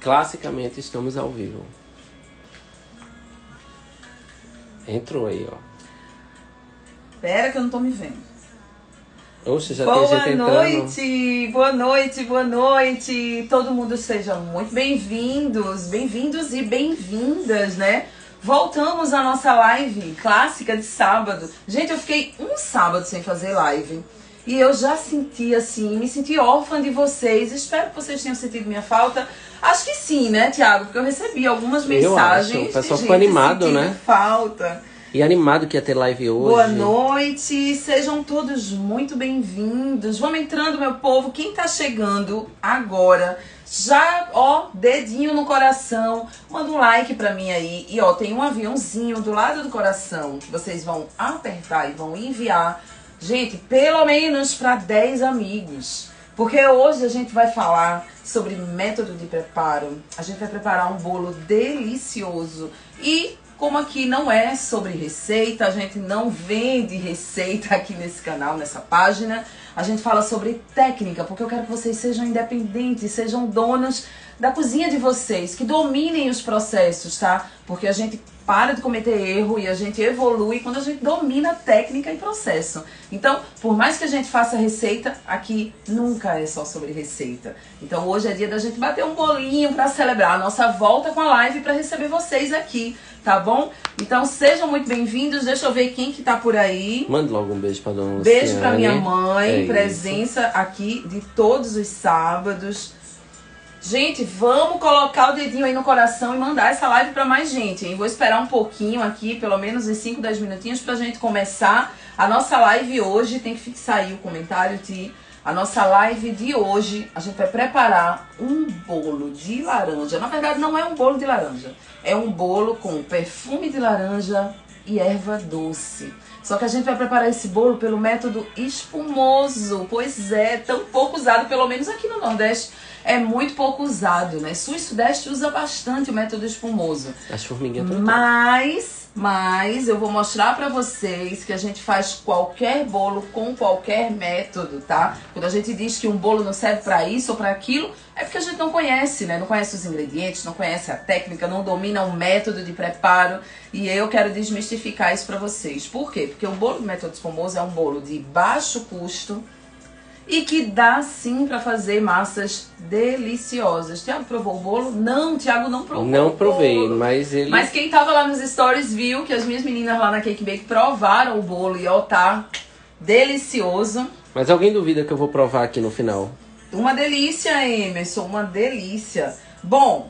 Classicamente estamos ao vivo. Entrou aí, ó. Pera que eu não tô me vendo. Oxe, já tem gente entrando. Boa noite, boa noite. Todo mundo seja muito bem-vindos e bem-vindas, né? Voltamos à nossa live clássica de sábado. Gente, eu fiquei um sábado sem fazer live. E eu já senti assim, me senti órfã de vocês. Espero que vocês tenham sentido minha falta. Acho que sim, né, Thiago? Porque eu recebi algumas mensagens. O pessoal ficou animado, né? Falta. E animado que ia ter live hoje. Boa noite, sejam todos muito bem-vindos. Vamos entrando, meu povo. Quem tá chegando agora, já, ó, dedinho no coração, manda um like pra mim aí. E, ó, tem um aviãozinho do lado do coração que vocês vão apertar e vão enviar. Gente, pelo menos para 10 amigos. Porque hoje a gente vai falar sobre método de preparo. A gente vai preparar um bolo delicioso. E como aqui não é sobre receita, a gente não vende receita aqui nesse canal, nessa página. A gente fala sobre técnica, porque eu quero que vocês sejam independentes, sejam donos da cozinha de vocês, que dominem os processos, tá? Porque a gente para de cometer erro e a gente evolui quando a gente domina técnica e processo. Então, por mais que a gente faça receita, aqui nunca é só sobre receita. Então, hoje é dia da gente bater um bolinho para celebrar a nossa volta com a live para receber vocês aqui, tá bom? Então, sejam muito bem-vindos. Deixa eu ver quem que tá por aí. Manda logo um beijo pra dona Luciane. Beijo pra minha mãe, presença aqui de todos os sábados. Gente, vamos colocar o dedinho aí no coração e mandar essa live pra mais gente, hein? Vou esperar um pouquinho aqui, pelo menos uns 5, 10 minutinhos pra gente começar a nossa live hoje. Tem que fixar aí o comentário, Ti. A nossa live de hoje, a gente vai preparar um bolo de laranja. Na verdade, não é um bolo de laranja. É um bolo com perfume de laranja e erva doce. Só que a gente vai preparar esse bolo pelo método espumoso. Pois é, tão pouco usado, pelo menos aqui no Nordeste. É muito pouco usado, né? Sul e Sudeste usa bastante o método espumoso. As formiguinhas estão Mas eu vou mostrar pra vocês que a gente faz qualquer bolo com qualquer método, tá? Quando a gente diz que um bolo não serve pra isso ou pra aquilo, é porque a gente não conhece, né? Não conhece os ingredientes, não conhece a técnica, não domina o método de preparo. E eu quero desmistificar isso pra vocês. Por quê? Porque o bolo do método espumoso é um bolo de baixo custo, e que dá sim pra fazer massas deliciosas. Tiago provou o bolo? Não, Tiago não provou. Não provei, mas ele... Mas quem tava lá nos stories viu que as minhas meninas lá na Cake Bake provaram o bolo e ó, tá delicioso. Mas alguém duvida que eu vou provar aqui no final? Uma delícia, Emerson, uma delícia. Bom,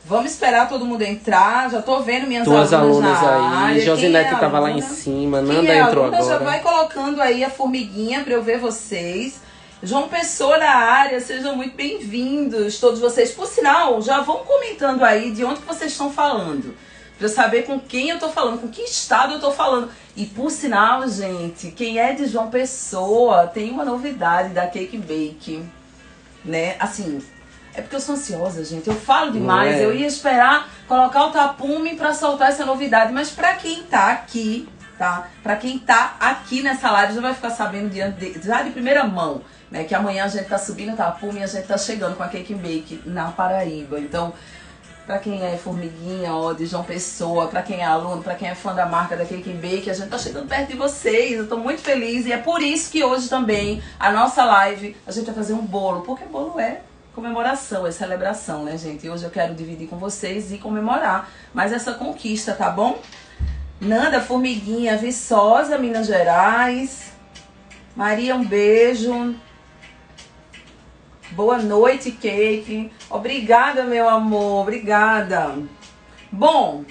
vamos esperar todo mundo entrar. Já tô vendo minhas alunas na aí. área. Josinete tava lá em cima. Nanda entrou agora. Já vai colocando aí a formiguinha pra eu ver vocês. João Pessoa na área, sejam muito bem-vindos, todos vocês. Por sinal, já vão comentando aí de onde que vocês estão falando, pra eu saber com quem eu tô falando, com que estado eu tô falando. E por sinal, gente, quem é de João Pessoa, tem uma novidade da Cake Bake, né? Assim, é porque eu sou ansiosa, gente, eu falo demais, eu ia esperar colocar o tapume pra soltar essa novidade, mas pra quem tá aqui, tá? Pra quem tá aqui nessa live, já vai ficar sabendo já de primeira mão, né, que amanhã a gente tá subindo o tapume e a gente tá chegando com a Cake Bake na Paraíba. Então, pra quem é formiguinha, ó, de João Pessoa, pra quem é aluno, pra quem é fã da marca da Cake Bake, a gente tá chegando perto de vocês. Eu tô muito feliz e é por isso que hoje também a nossa live, a gente vai fazer um bolo, porque bolo é comemoração, é celebração, né, gente? E hoje eu quero dividir com vocês e comemorar mais essa conquista, tá bom? Nanda, formiguinha, Viçosa, Minas Gerais. Maria, um beijo. Boa noite, Cake. Obrigada, meu amor. Obrigada. Bom,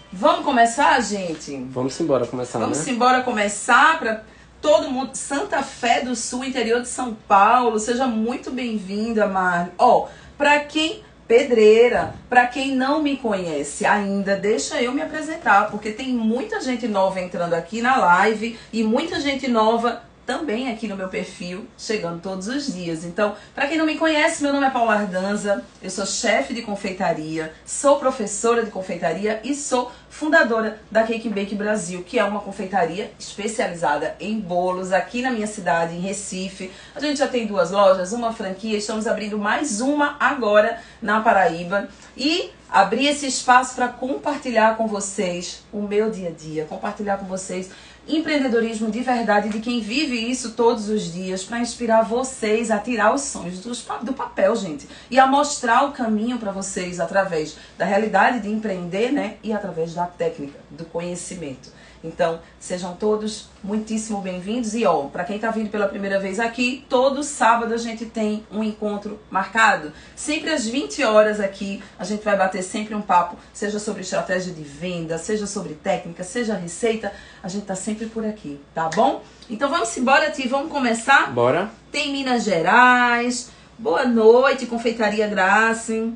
vamos começar, gente? Vamos embora começar, Vamos embora começar para todo mundo. Santa Fé do Sul, interior de São Paulo. Seja muito bem-vinda, Marli. Ó, pra quem... Pedreira, pra quem não me conhece ainda, deixa eu me apresentar, porque tem muita gente nova entrando aqui na live e muita gente nova também aqui no meu perfil, chegando todos os dias. Então, para quem não me conhece, meu nome é Paula Ardanza, eu sou chefe de confeitaria, sou professora de confeitaria e sou fundadora da Cake Bake Brasil, que é uma confeitaria especializada em bolos aqui na minha cidade, em Recife. A gente já tem 2 lojas, uma franquia, estamos abrindo mais uma agora na Paraíba. E abrir esse espaço para compartilhar com vocês o meu dia a dia, compartilhar com vocês empreendedorismo de verdade, de quem vive isso todos os dias, para inspirar vocês a tirar os sonhos do papel, gente, e a mostrar o caminho para vocês através da realidade de empreender, né, e através da técnica, do conhecimento. Então, sejam todos muitíssimo bem-vindos. E ó, para quem tá vindo pela primeira vez aqui, todo sábado a gente tem um encontro marcado. Sempre às 20 horas aqui, a gente vai bater sempre um papo, seja sobre estratégia de venda, seja sobre técnica, seja receita. A gente tá sempre por aqui, tá bom? Então vamos embora, Ti, vamos começar? Bora. Tem Minas Gerais. Boa noite, Confeitaria Graça.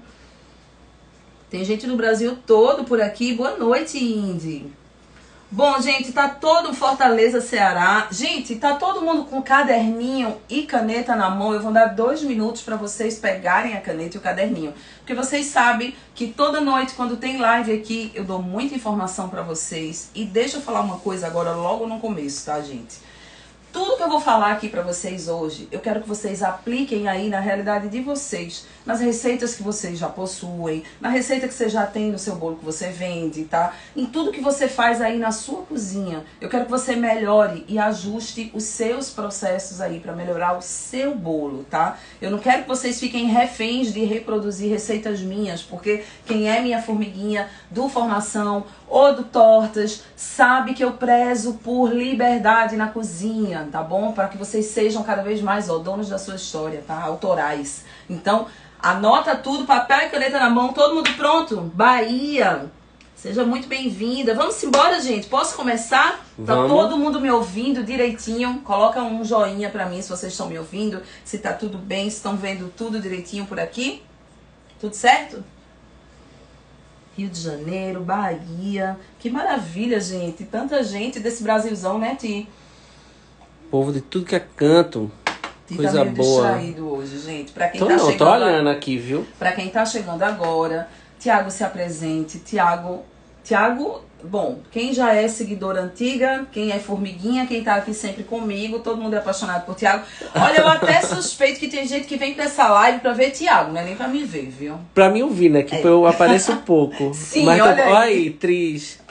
Tem gente no Brasil todo por aqui. Boa noite, Indy. Bom, gente, tá todo Fortaleza, Ceará. Gente, tá todo mundo com caderninho e caneta na mão. Eu vou dar 2 minutos para vocês pegarem a caneta e o caderninho. Porque vocês sabem que toda noite, quando tem live aqui, eu dou muita informação para vocês. E deixa eu falar uma coisa agora, logo no começo, tá, gente? Tudo que eu vou falar aqui para vocês hoje, eu quero que vocês apliquem aí na realidade de vocês, nas receitas que vocês já possuem, na receita que você já tem no seu bolo que você vende, tá? Em tudo que você faz aí na sua cozinha. Eu quero que você melhore e ajuste os seus processos aí para melhorar o seu bolo, tá? Eu não quero que vocês fiquem reféns de reproduzir receitas minhas, porque quem é minha formiguinha do Formação ou do Tortas sabe que eu prezo por liberdade na cozinha, tá bom? Para que vocês sejam cada vez mais, ó, donos da sua história, tá? Autorais. Então, anota tudo, papel e caneta na mão, todo mundo pronto? Bahia, seja muito bem-vinda. Vamos embora, gente? Posso começar? Tá todo mundo me ouvindo direitinho? Coloca um joinha pra mim se vocês estão me ouvindo, se tá tudo bem, se estão vendo tudo direitinho por aqui. Tudo certo? Rio de Janeiro, Bahia. Que maravilha, gente. Tanta gente desse Brasilzão, né, Ti? Povo de tudo que é canto. Ti Coisa tá meio boa. distraído hoje, gente. Pra quem Tô olhando aqui, viu? Pra quem tá chegando agora, Tiago, se apresente. Tiago, bom, quem já é seguidora antiga, quem é formiguinha, quem tá aqui sempre comigo, todo mundo é apaixonado por Tiago. Olha, eu até suspeito que tem gente que vem pra essa live pra ver Tiago, não é nem pra me ver, viu? Pra me ouvir, né? Que eu apareço um pouco. Sim, mas olha aí, Tris.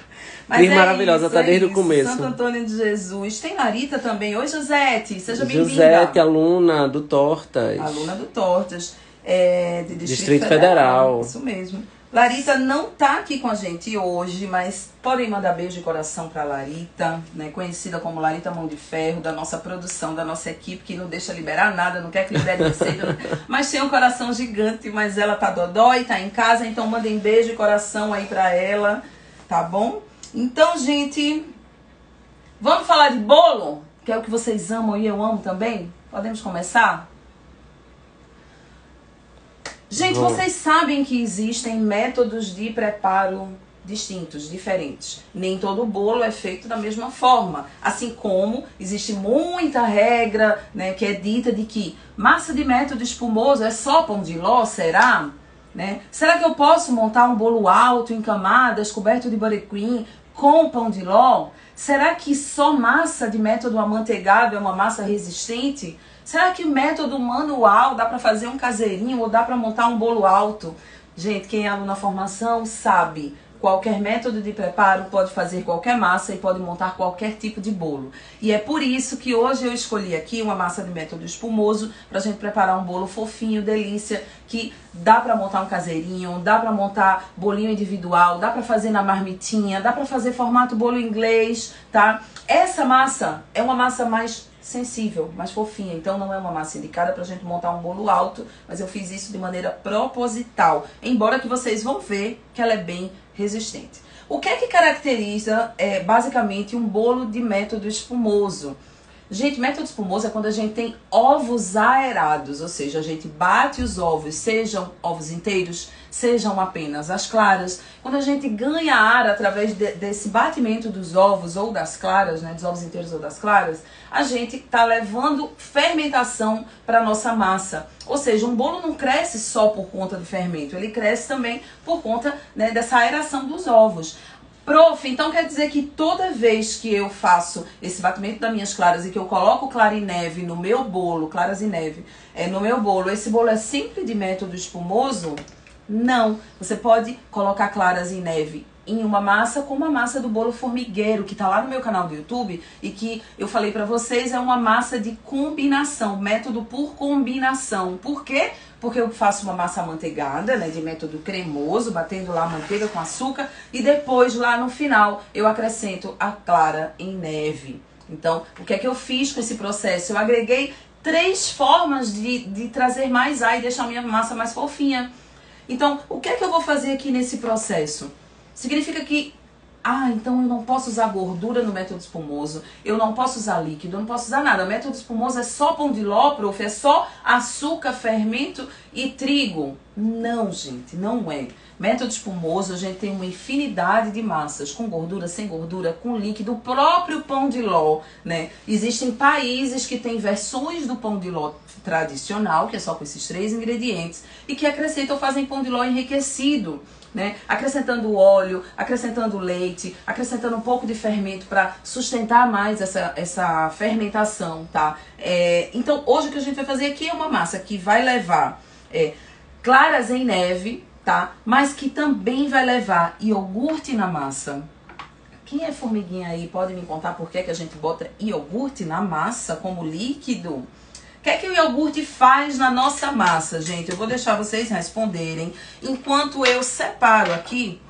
Mas Tris é maravilhosa, isso, tá desde o isso. começo. Santo Antônio de Jesus. Tem Larita também. Oi, Josete, seja bem-vinda. Josete, aluna do Tortas. Aluna do Tortas, de Distrito Federal. Isso mesmo. Larita não tá aqui com a gente hoje, mas podem mandar beijo de coração pra Larita, né? Conhecida como Larita Mão de Ferro, da nossa produção, da nossa equipe, que não deixa liberar nada, não quer que libere receita, mas tem um coração gigante, mas ela tá dodói, tá em casa, então mandem beijo de coração aí pra ela, tá bom? Então, gente, vamos falar de bolo? Que é o que vocês amam e eu amo também? Podemos começar? Gente, vocês sabem que existem métodos de preparo distintos, diferentes. Nem todo bolo é feito da mesma forma. Assim como existe muita regra, né, que é dita de que massa de método espumoso é só pão de ló, será? Né? Será que eu posso montar um bolo alto em camadas, coberto de buttercream, com pão de ló? Será que só massa de método amanteigado é uma massa resistente? Será que o método manual dá para fazer um caseirinho ou dá para montar um bolo alto? Gente, quem é aluno na formação sabe, qualquer método de preparo pode fazer qualquer massa e pode montar qualquer tipo de bolo. E é por isso que hoje eu escolhi aqui uma massa de método espumoso para a gente preparar um bolo fofinho, delícia, que dá para montar um caseirinho, dá para montar bolinho individual, dá para fazer na marmitinha, dá para fazer formato bolo inglês, tá? Essa massa é uma massa mais sensível, mais fofinha, então não é uma massa indicada pra gente montar um bolo alto, mas eu fiz isso de maneira proposital, embora que vocês vão ver que ela é bem resistente. O que é que caracteriza basicamente um bolo de método espumoso? Gente, método espumoso é quando a gente tem ovos aerados, ou seja, a gente bate os ovos, sejam ovos inteiros, sejam apenas as claras. Quando a gente ganha ar através desse batimento dos ovos ou das claras, né, dos ovos inteiros ou das claras, a gente está levando fermentação para a nossa massa. Ou seja, um bolo não cresce só por conta do fermento, ele cresce também por conta, né, dessa aeração dos ovos. Prof, então quer dizer que toda vez que eu faço esse batimento das minhas claras e que eu coloco clara e neve no meu bolo, claras e neve, no meu bolo, esse bolo é sempre de método espumoso? Não. Você pode colocar claras e neve em uma massa como a massa do bolo formigueiro, que tá lá no meu canal do YouTube e que eu falei pra vocês, é uma massa de combinação, método por combinação. Por quê? Porque eu faço uma massa amanteigada, né, de método cremoso, batendo lá a manteiga com açúcar e depois lá no final eu acrescento a clara em neve. Então, o que é que eu fiz com esse processo? Eu agreguei 3 formas de trazer mais ar e deixar a minha massa mais fofinha. Então, o que é que eu vou fazer aqui nesse processo? Significa que, então eu não posso usar gordura no método espumoso, eu não posso usar líquido, eu não posso usar nada. O método espumoso é só pão de ló, prof, é só açúcar, fermento e trigo. Não, gente, não é. Método espumoso, a gente tem uma infinidade de massas, com gordura, sem gordura, com líquido, o próprio pão de ló, né? Existem países que têm versões do pão de ló tradicional, que é só com esses 3 ingredientes, e que acrescentam, fazem pão de ló enriquecido, né? Acrescentando óleo, acrescentando leite, acrescentando um pouco de fermento para sustentar mais essa fermentação, tá? Então, hoje o que a gente vai fazer aqui é uma massa que vai levar claras em neve, tá? Mas que também vai levar iogurte na massa. Quem é formiguinha aí pode me contar por que a gente bota iogurte na massa como líquido? O que é que o iogurte faz na nossa massa, gente? Eu vou deixar vocês responderem enquanto eu separo aqui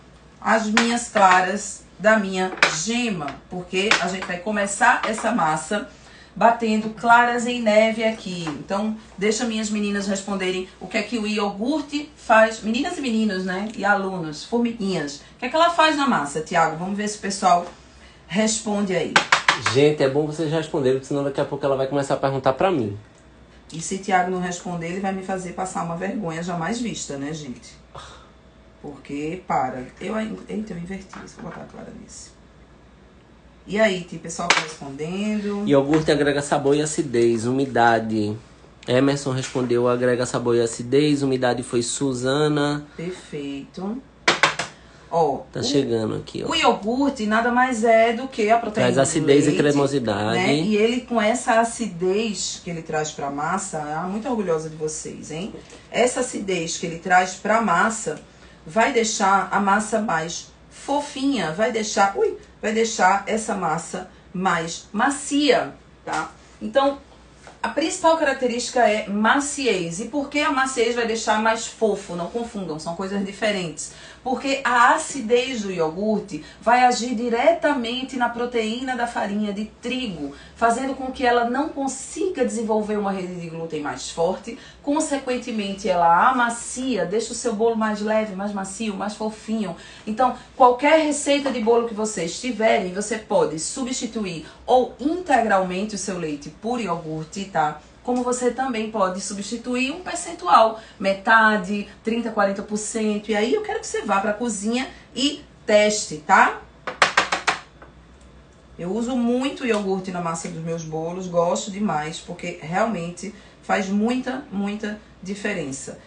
as minhas claras da minha gema. Porque a gente vai começar essa massa batendo claras em neve aqui. Então, deixa minhas meninas responderem o que é que o iogurte faz. Meninas e meninos, né? E alunos, formiguinhas. O que é que ela faz na massa, Tiago? Vamos ver se o pessoal responde aí. Gente, é bom vocês responderem, porque senão daqui a pouco ela vai começar a perguntar pra mim. E se Tiago não responder, ele vai me fazer passar uma vergonha jamais vista, né, gente? Porque, Eita, eu inverti. Vou botar a clara nesse. E aí, tem pessoal tá respondendo? Iogurte agrega sabor e acidez, umidade. Emerson respondeu, agrega sabor e acidez. Umidade foi Suzana. Perfeito. Ó, tá chegando aqui, ó. O iogurte nada mais é do que a proteína traz acidez do leite, e cremosidade. né? E ele, com essa acidez que ele traz pra massa, muito orgulhosa de vocês, hein? Essa acidez que ele traz pra massa vai deixar a massa mais fofinha, vai deixar essa massa mais macia, tá? Então, a principal característica é maciez. E por que a maciez vai deixar mais fofo? Não confundam, são coisas diferentes. Porque a acidez do iogurte vai agir diretamente na proteína da farinha de trigo, fazendo com que ela não consiga desenvolver uma rede de glúten mais forte. Consequentemente, ela amacia, deixa o seu bolo mais leve, mais macio, mais fofinho. Então, qualquer receita de bolo que vocês tiverem, você pode substituir ou integralmente o seu leite por iogurte, tá? Como você também pode substituir um percentual, metade, 30%, 40%. E aí eu quero que você vá para a cozinha e teste, tá? Eu uso muito iogurte na massa dos meus bolos, gosto demais, porque realmente faz muita, muita diferença.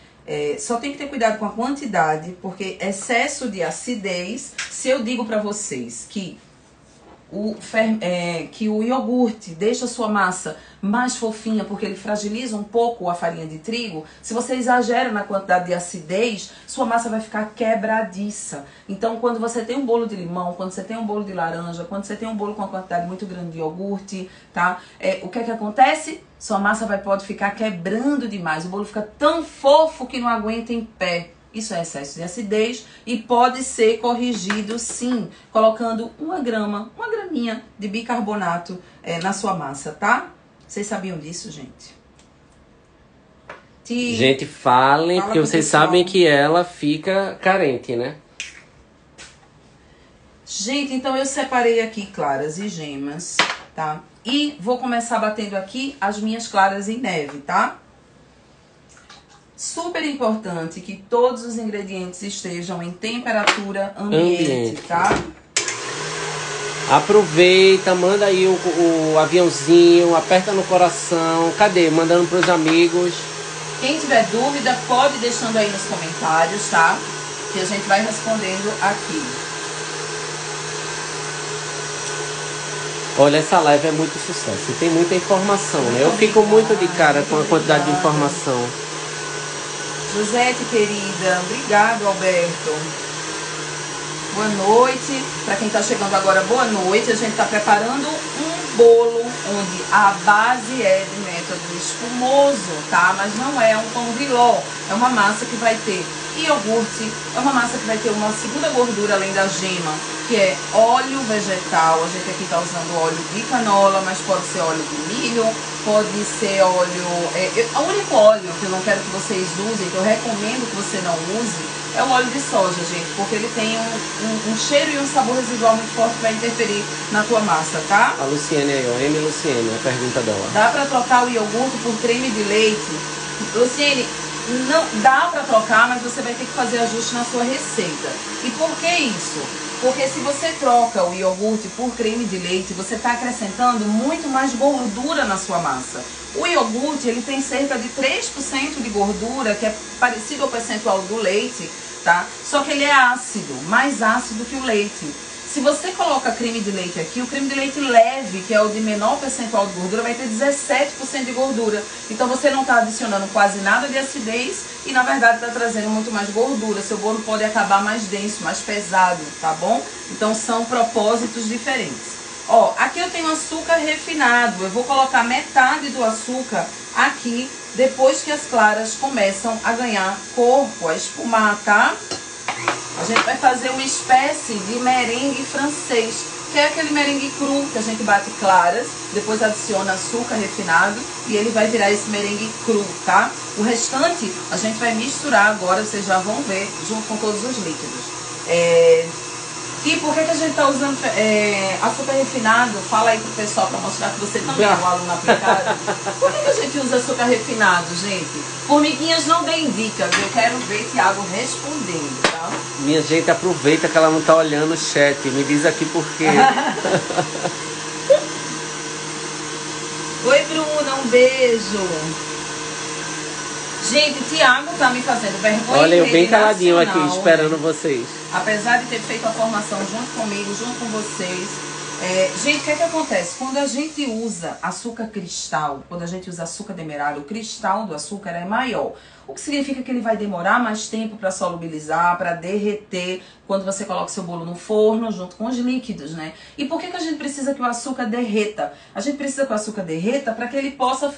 Só tem que ter cuidado com a quantidade, porque excesso de acidez, se eu digo para vocês que o iogurte deixa a sua massa mais fofinha porque ele fragiliza um pouco a farinha de trigo, se você exagera na quantidade de acidez, sua massa vai ficar quebradiça. Então, quando você tem um bolo de limão, quando você tem um bolo de laranja, quando você tem um bolo com uma quantidade muito grande de iogurte, tá? O que é que acontece? Sua massa pode ficar quebrando demais, o bolo fica tão fofo que não aguenta em pé. Isso é excesso de acidez e pode ser corrigido, sim, colocando uma graminha de bicarbonato na sua massa, tá? Vocês sabiam disso, gente? Gente, falem, porque vocês sabem que ela fica carente, né? Gente, então eu separei aqui claras e gemas, tá? E vou começar batendo aqui as minhas claras em neve, tá? Super importante que todos os ingredientes estejam em temperatura ambiente. Tá? Aproveita, manda aí o aviãozinho, aperta no coração. Cadê? Mandando pros amigos. Quem tiver dúvida, pode deixando aí nos comentários, tá? Que a gente vai respondendo aqui. Olha, essa live é muito sucesso. Tem muita informação, né? Eu fico muito de cara com a quantidade de informação. Josete, querida. Obrigado, Alberto. Boa noite. Para quem está chegando agora, boa noite. A gente está preparando um bolo onde a base é de método espumoso, tá? Mas não é um pão griló. É uma massa que vai ter iogurte, é uma massa que vai ter uma segunda gordura além da gema, que é óleo vegetal. A gente aqui está usando óleo de canola, mas pode ser óleo de milho, pode ser óleo... o único óleo que eu não quero que vocês usem, que eu recomendo que você não use, é o óleo de soja, gente, porque ele tem um cheiro e um sabor residual muito forte que vai interferir na tua massa, tá? A Luciene aí, ó, M. Luciene, a pergunta dela. Dá pra trocar o iogurte por creme de leite? Luciene, não dá pra trocar, mas você vai ter que fazer ajuste na sua receita. E por que isso? Porque se você troca o iogurte por creme de leite, você está acrescentando muito mais gordura na sua massa. O iogurte, ele tem cerca de 3% de gordura, que é parecido ao percentual do leite, tá? Só que ele é ácido, mais ácido que o leite. Se você coloca creme de leite aqui, o creme de leite leve, que é o de menor percentual de gordura, vai ter 17% de gordura. Então você não está adicionando quase nada de acidez e na verdade está trazendo muito mais gordura. Seu bolo pode acabar mais denso, mais pesado, tá bom? Então são propósitos diferentes. Ó, aqui eu tenho açúcar refinado. Eu vou colocar metade do açúcar aqui, depois que as claras começam a ganhar corpo, a espumar, tá? A gente vai fazer uma espécie de merengue francês, que é aquele merengue cru que a gente bate claras, depois adiciona açúcar refinado e ele vai virar esse merengue cru, tá? O restante a gente vai misturar agora, vocês já vão ver, junto com todos os líquidos. E por que a gente está usando açúcar refinado? Fala aí pro pessoal para mostrar que você também é um aluno aplicado. Por que a gente usa açúcar refinado, gente? Formiguinhas, não deem dicas, eu quero ver Thiago respondendo, tá? Minha gente, aproveita que ela não tá olhando o chat. Me diz aqui por quê. Oi, Bruna, um beijo. Gente, Thiago tá me fazendo vergonha. Olha, eu bem caladinho nacional, aqui, esperando vocês. Apesar de ter feito a formação junto comigo, junto com vocês. Gente, o que é que acontece? Quando a gente usa açúcar cristal, quando a gente usa açúcar demerara, o cristal do açúcar é maior. O que significa que ele vai demorar mais tempo para solubilizar, para derreter, quando você coloca o seu bolo no forno, junto com os líquidos, né? E por que a gente precisa que o açúcar derreta? A gente precisa que o açúcar derreta para que ele possa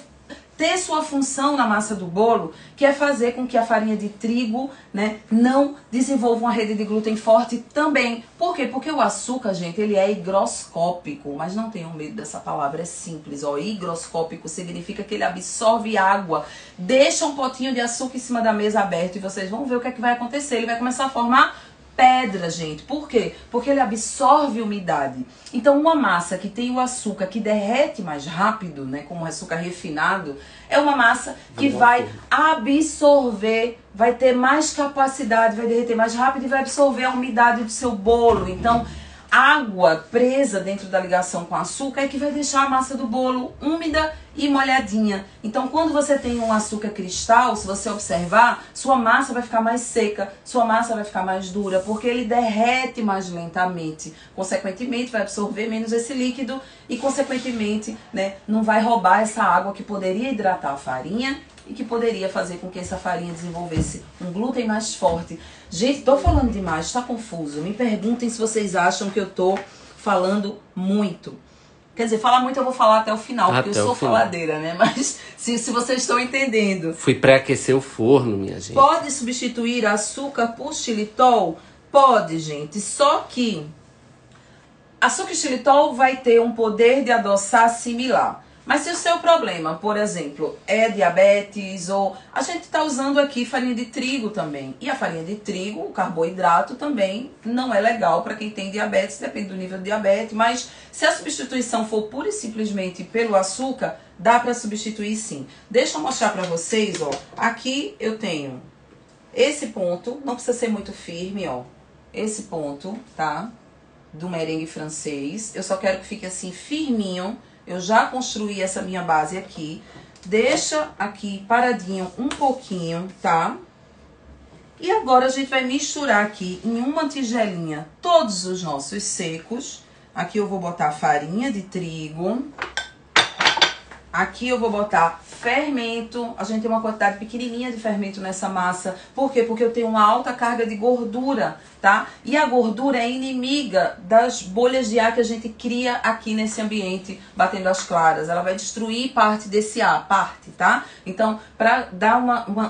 ter sua função na massa do bolo, que é fazer com que a farinha de trigo, né, não desenvolva uma rede de glúten forte também. Por quê? Porque o açúcar, gente, ele é higroscópico, mas não tenham medo dessa palavra, é simples, ó. Higroscópico significa que ele absorve água. Deixa um potinho de açúcar em cima da mesa aberto e vocês vão ver o que é que vai acontecer. Ele vai começar a formar pedra, gente. Por quê? Porque ele absorve umidade. Então, uma massa que tem o açúcar que derrete mais rápido, né, como açúcar refinado, é uma massa que vai absorver, vai ter mais capacidade, vai derreter mais rápido e vai absorver a umidade do seu bolo. Então, água presa dentro da ligação com açúcar é que vai deixar a massa do bolo úmida e molhadinha. Então, quando você tem um açúcar cristal, se você observar, sua massa vai ficar mais seca, sua massa vai ficar mais dura, porque ele derrete mais lentamente. Consequentemente, vai absorver menos esse líquido e, consequentemente, né, não vai roubar essa água que poderia hidratar a farinha e que poderia fazer com que essa farinha desenvolvesse um glúten mais forte. Gente, tô falando demais, tá confuso. Me perguntem se vocês acham que eu tô falando muito. Quer dizer, falar muito eu vou falar até o final, porque eu sou faladeira, né? Mas se vocês estão entendendo. Fui pré-aquecer o forno, minha gente. Pode substituir açúcar por xilitol? Pode, gente. Só que açúcar e xilitol vai ter um poder de adoçar similar. Mas se o seu problema, por exemplo, é diabetes, ou a gente está usando aqui farinha de trigo também. E a farinha de trigo, o carboidrato também não é legal para quem tem diabetes, depende do nível de diabetes. Mas se a substituição for pura e simplesmente pelo açúcar, dá para substituir sim. Deixa eu mostrar para vocês, ó. Aqui eu tenho esse ponto, não precisa ser muito firme, ó. Esse ponto, tá? Do merengue francês. Eu só quero que fique assim firminho. Eu já construí essa minha base aqui. Deixa aqui paradinho um pouquinho, tá? E agora a gente vai misturar aqui em uma tigelinha todos os nossos secos. Aqui eu vou botar farinha de trigo. Aqui eu vou botar fermento. A gente tem uma quantidade pequenininha de fermento nessa massa. Por quê? Porque eu tenho uma alta carga de gordura, tá? E a gordura é inimiga das bolhas de ar que a gente cria aqui nesse ambiente, batendo as claras. Ela vai destruir parte desse ar, tá? Então, para dar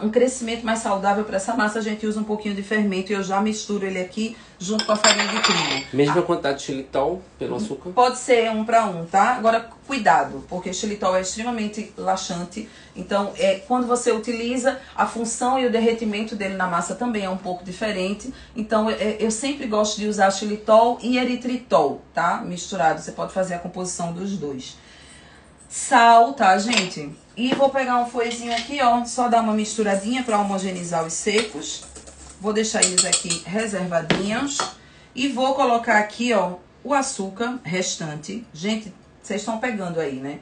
um crescimento mais saudável para essa massa, a gente usa um pouquinho de fermento e eu já misturo ele aqui junto com a farinha de trigo. Mesma quantidade de xilitol pelo açúcar? Pode ser 1 para 1, tá? Agora, cuidado, porque o xilitol é extremamente laxante. Então, quando você utiliza, a função e o derretimento dele na massa também é um pouco diferente. Então, eu sempre gosto de usar xilitol e eritritol, tá? Misturado. Você pode fazer a composição dos dois. Sal, tá, gente? E vou pegar um fouetzinho aqui, ó. Só dar uma misturadinha para homogeneizar os secos. Vou deixar eles aqui reservadinhos. E vou colocar aqui, ó, o açúcar restante. Gente, vocês estão pegando aí, né?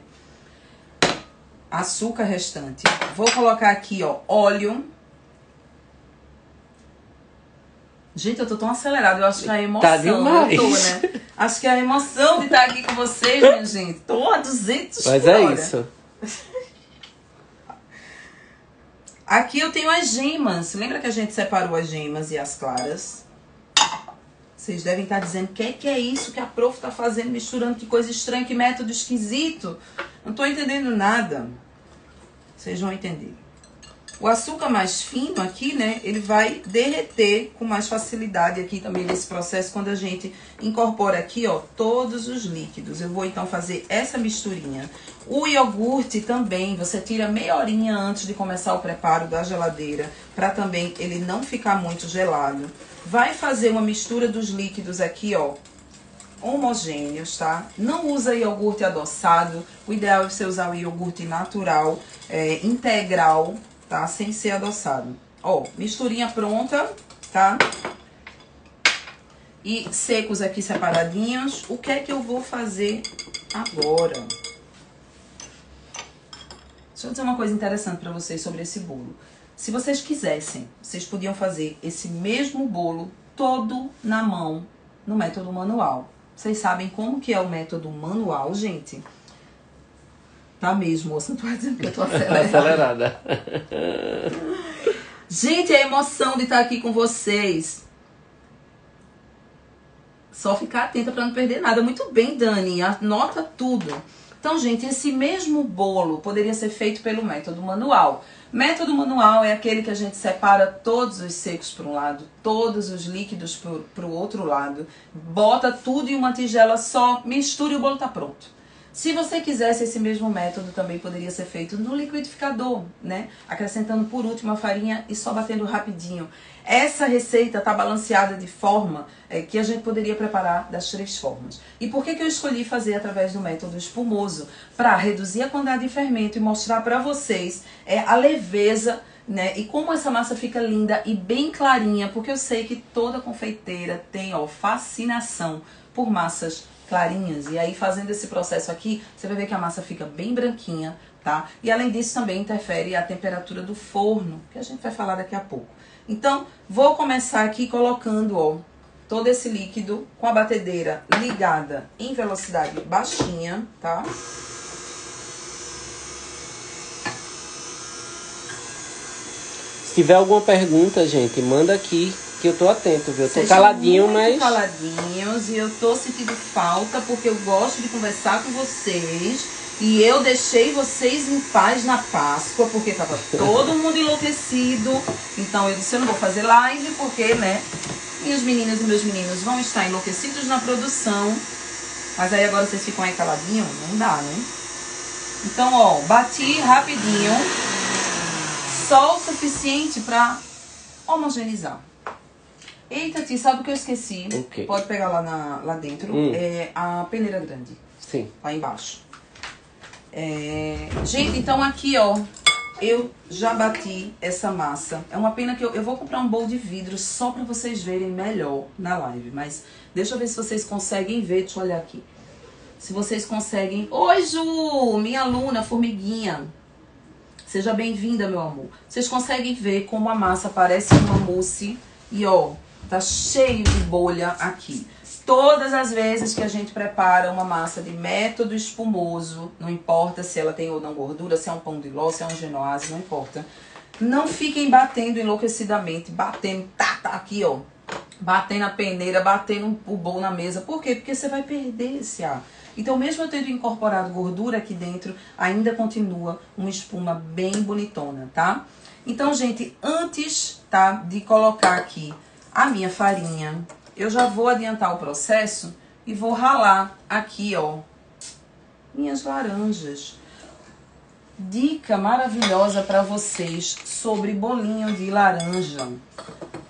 Açúcar restante. Vou colocar aqui, ó, óleo. Gente, eu tô tão acelerada. Eu acho que é a emoção. Tá demais. Eu tô, né? Acho que é a emoção de estar aqui com vocês, minha gente. Tô a 200 Mas por é hora. isso. Aqui eu tenho as gemas. Lembra que a gente separou as gemas e as claras? Vocês devem estar dizendo, que é isso que a prof tá fazendo, misturando, que coisa estranha, que método esquisito. Não tô entendendo nada. Vocês vão entender. O açúcar mais fino aqui, né, ele vai derreter com mais facilidade aqui também nesse processo, quando a gente incorpora aqui, ó, todos os líquidos. Eu vou então fazer essa misturinha. O iogurte também, você tira meia horinha antes de começar o preparo da geladeira, para também ele não ficar muito gelado. Vai fazer uma mistura dos líquidos aqui, ó, homogêneos, tá? Não usa iogurte adoçado. O ideal é você usar o iogurte natural, integral, tá? Sem ser adoçado. Ó, misturinha pronta, tá? E secos aqui separadinhos. O que é que eu vou fazer agora? Deixa eu dizer uma coisa interessante pra vocês sobre esse bolo. Se vocês quisessem, vocês podiam fazer esse mesmo bolo todo na mão, no método manual. Vocês sabem como que é o método manual, gente? Tá mesmo, moça, não tô dizendo que eu tô acelerada. Gente, a emoção de estar aqui com vocês. Só ficar atenta para não perder nada. Muito bem, Dani, anota tudo. Então, gente, esse mesmo bolo poderia ser feito pelo método manual. Método manual é aquele que a gente separa todos os secos para um lado, todos os líquidos para o outro lado, bota tudo em uma tigela só, mistura e o bolo tá pronto. Se você quisesse, esse mesmo método também poderia ser feito no liquidificador, né? Acrescentando por último a farinha e só batendo rapidinho. Essa receita tá balanceada de forma que a gente poderia preparar das 3 formas. E por que eu escolhi fazer através do método espumoso? Para reduzir a quantidade de fermento e mostrar para vocês a leveza, né? E como essa massa fica linda e bem clarinha, porque eu sei que toda confeiteira tem, ó, fascinação por massas clarinhas. E aí, fazendo esse processo aqui, você vai ver que a massa fica bem branquinha, tá? E além disso, também interfere a temperatura do forno, que a gente vai falar daqui a pouco. Então, vou começar aqui colocando, ó, todo esse líquido com a batedeira ligada em velocidade baixinha, tá? Se tiver alguma pergunta, gente, manda aqui, que eu tô atento, viu? Eu tô Sejam caladinho, muito mas... caladinhos, e eu tô sentindo falta, porque eu gosto de conversar com vocês. E eu deixei vocês em paz na Páscoa, porque tava todo mundo enlouquecido. Então eu disse, eu não vou fazer live, porque, né, minhas meninas e meus meninos vão estar enlouquecidos na produção. Mas aí agora vocês ficam aí caladinhos? Não dá, né? Então, ó, bati rapidinho. Só o suficiente pra homogeneizar. Eita, Ti, sabe o que eu esqueci? Okay. Pode pegar lá dentro. É a peneira grande. Sim. Lá embaixo. Gente, então aqui, ó, eu já bati essa massa. É uma pena que eu vou comprar um bowl de vidro só pra vocês verem melhor na live. Mas deixa eu ver se vocês conseguem ver. Deixa eu olhar aqui. Se vocês conseguem... Oi, Ju! Minha aluna, formiguinha. Seja bem-vinda, meu amor. Vocês conseguem ver como a massa parece uma mousse. E, ó, tá cheio de bolha aqui. Todas as vezes que a gente prepara uma massa de método espumoso, não importa se ela tem ou não gordura, se é um pão de ló, se é um genoise, não importa. Não fiquem batendo enlouquecidamente, batendo, aqui, ó. Batendo a peneira, batendo o bowl na mesa. Por quê? Porque você vai perder esse ar. Então, mesmo eu tendo incorporado gordura aqui dentro, ainda continua uma espuma bem bonitona, tá? Então, gente, antes, tá, de colocar aqui a minha farinha, eu já vou adiantar o processo e vou ralar aqui, ó, minhas laranjas. Dica maravilhosa para vocês sobre bolinho de laranja.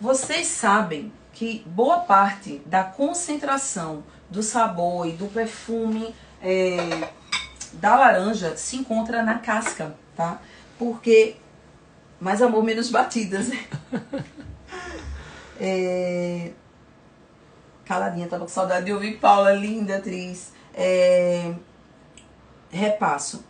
Vocês sabem que boa parte da concentração do sabor e do perfume da laranja se encontra na casca, tá? Porque mais amor, menos batidas. Caladinha, tava com saudade de ouvir Paula, linda atriz. Repasso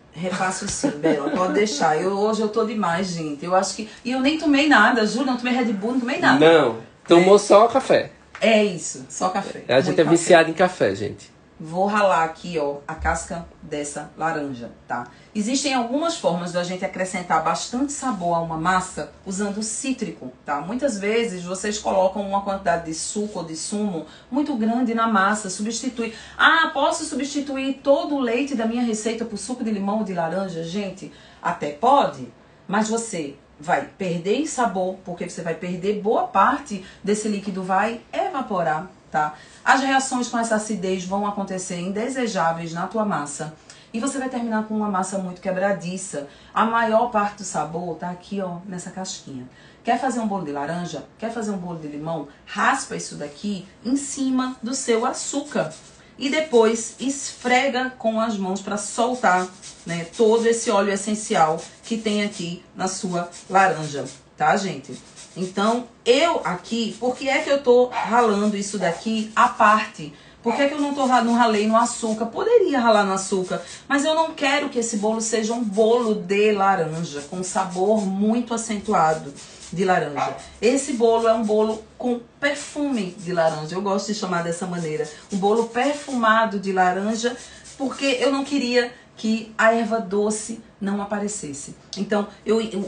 sim, Bela, pode deixar. Hoje eu tô demais, gente. Eu acho que... E eu nem tomei nada, juro, não tomei Red Bull, não tomei nada. Não, tomou só café. É isso, só café. A gente é viciado em café, gente. Vou ralar aqui, ó, a casca dessa laranja, tá? Existem algumas formas da gente acrescentar bastante sabor a uma massa usando cítrico, tá? Muitas vezes vocês colocam uma quantidade de suco ou de sumo muito grande na massa, substitui. Ah, posso substituir todo o leite da minha receita por suco de limão ou de laranja? Gente, até pode, mas você vai perder em sabor, porque você vai perder boa parte desse líquido, vai evaporar, tá? As reações com essa acidez vão acontecer indesejáveis na tua massa. E você vai terminar com uma massa muito quebradiça. A maior parte do sabor tá aqui, ó, nessa casquinha. Quer fazer um bolo de laranja? Quer fazer um bolo de limão? Raspa isso daqui em cima do seu açúcar. E depois esfrega com as mãos para soltar, né, todo esse óleo essencial que tem aqui na sua laranja, tá, gente? Então, eu aqui, por que é que eu tô ralando isso daqui à parte? Por que é que eu não ralei no açúcar? Poderia ralar no açúcar, mas eu não quero que esse bolo seja um bolo de laranja, com sabor muito acentuado de laranja. Esse bolo é um bolo com perfume de laranja. Eu gosto de chamar dessa maneira. Um bolo perfumado de laranja, porque eu não queria que a erva doce não aparecesse. Então,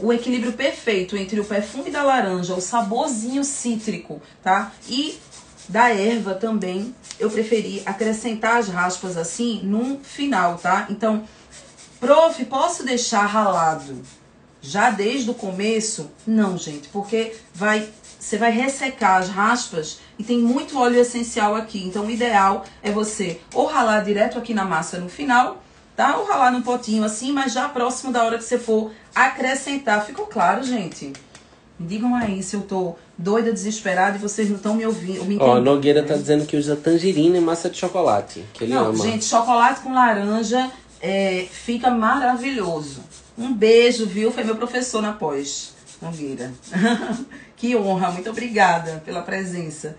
o equilíbrio perfeito entre o perfume da laranja, o saborzinho cítrico, tá? E da erva também, eu preferi acrescentar as raspas assim no final, tá? Então, prof, posso deixar ralado já desde o começo? Não, gente, porque você vai ressecar as raspas e tem muito óleo essencial aqui. Então, o ideal é você ou ralar direto aqui na massa no final, tá? Ou ralar num potinho assim, mas já próximo da hora que você for acrescentar. Ficou claro, gente? Me digam aí se eu tô doida, desesperada e vocês não estão me ouvindo. Ó, Nogueira tá dizendo que usa tangerina e massa de chocolate, que ele ama. Gente, chocolate com laranja fica maravilhoso. Um beijo, viu? Foi meu professor na pós, Nogueira. Que honra, muito obrigada pela presença.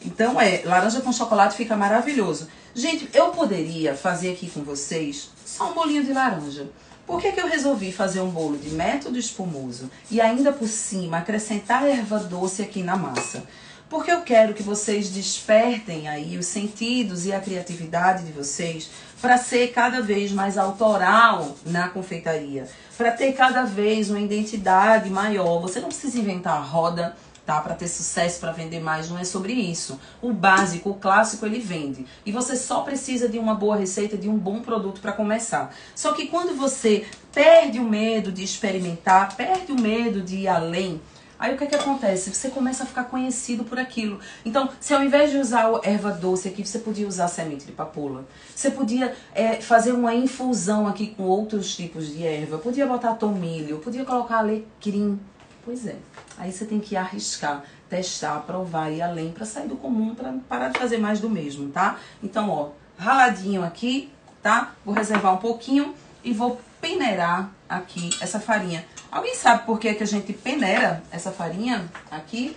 Então, laranja com chocolate fica maravilhoso. Gente, eu poderia fazer aqui com vocês só um bolinho de laranja. Por que eu resolvi fazer um bolo de método espumoso e ainda por cima acrescentar erva doce aqui na massa? Porque eu quero que vocês despertem aí os sentidos e a criatividade de vocês para ser cada vez mais autoral na confeitaria, para ter cada vez uma identidade maior. Você não precisa inventar a roda, tá? Para ter sucesso, para vender mais, não é sobre isso. O básico, o clássico, ele vende. E você só precisa de uma boa receita, de um bom produto para começar. Só que quando você perde o medo de experimentar, perde o medo de ir além, Aí o que é que acontece? Você começa a ficar conhecido por aquilo. Então, se ao invés de usar o erva doce aqui, você podia usar semente de papoula. Você podia fazer uma infusão aqui com outros tipos de erva. Podia botar tomilho, podia colocar alecrim. Pois é. Aí você tem que arriscar, testar, provar e ir além para sair do comum, para parar de fazer mais do mesmo, tá? Então, ó, raladinho aqui, tá? Vou reservar um pouquinho e vou peneirar aqui essa farinha. Alguém sabe por que a gente peneira essa farinha aqui?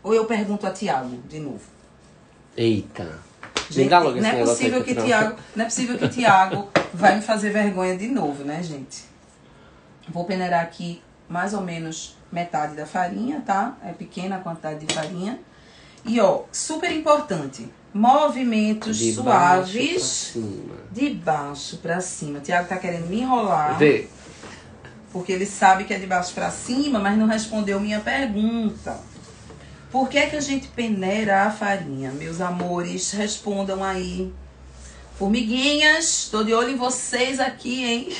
Ou eu pergunto a Tiago de novo? Eita. Gente, não é possível que Tiago vai me fazer vergonha de novo, né, gente? Vou peneirar aqui mais ou menos metade da farinha, tá? É pequena a quantidade de farinha. E, ó, super importante, movimentos suaves de baixo pra cima. Tiago tá querendo me enrolar. Vê. Porque ele sabe que é de baixo pra cima, mas não respondeu minha pergunta. Por que é que a gente peneira a farinha? Meus amores, respondam aí. Formiguinhas, tô de olho em vocês aqui, hein?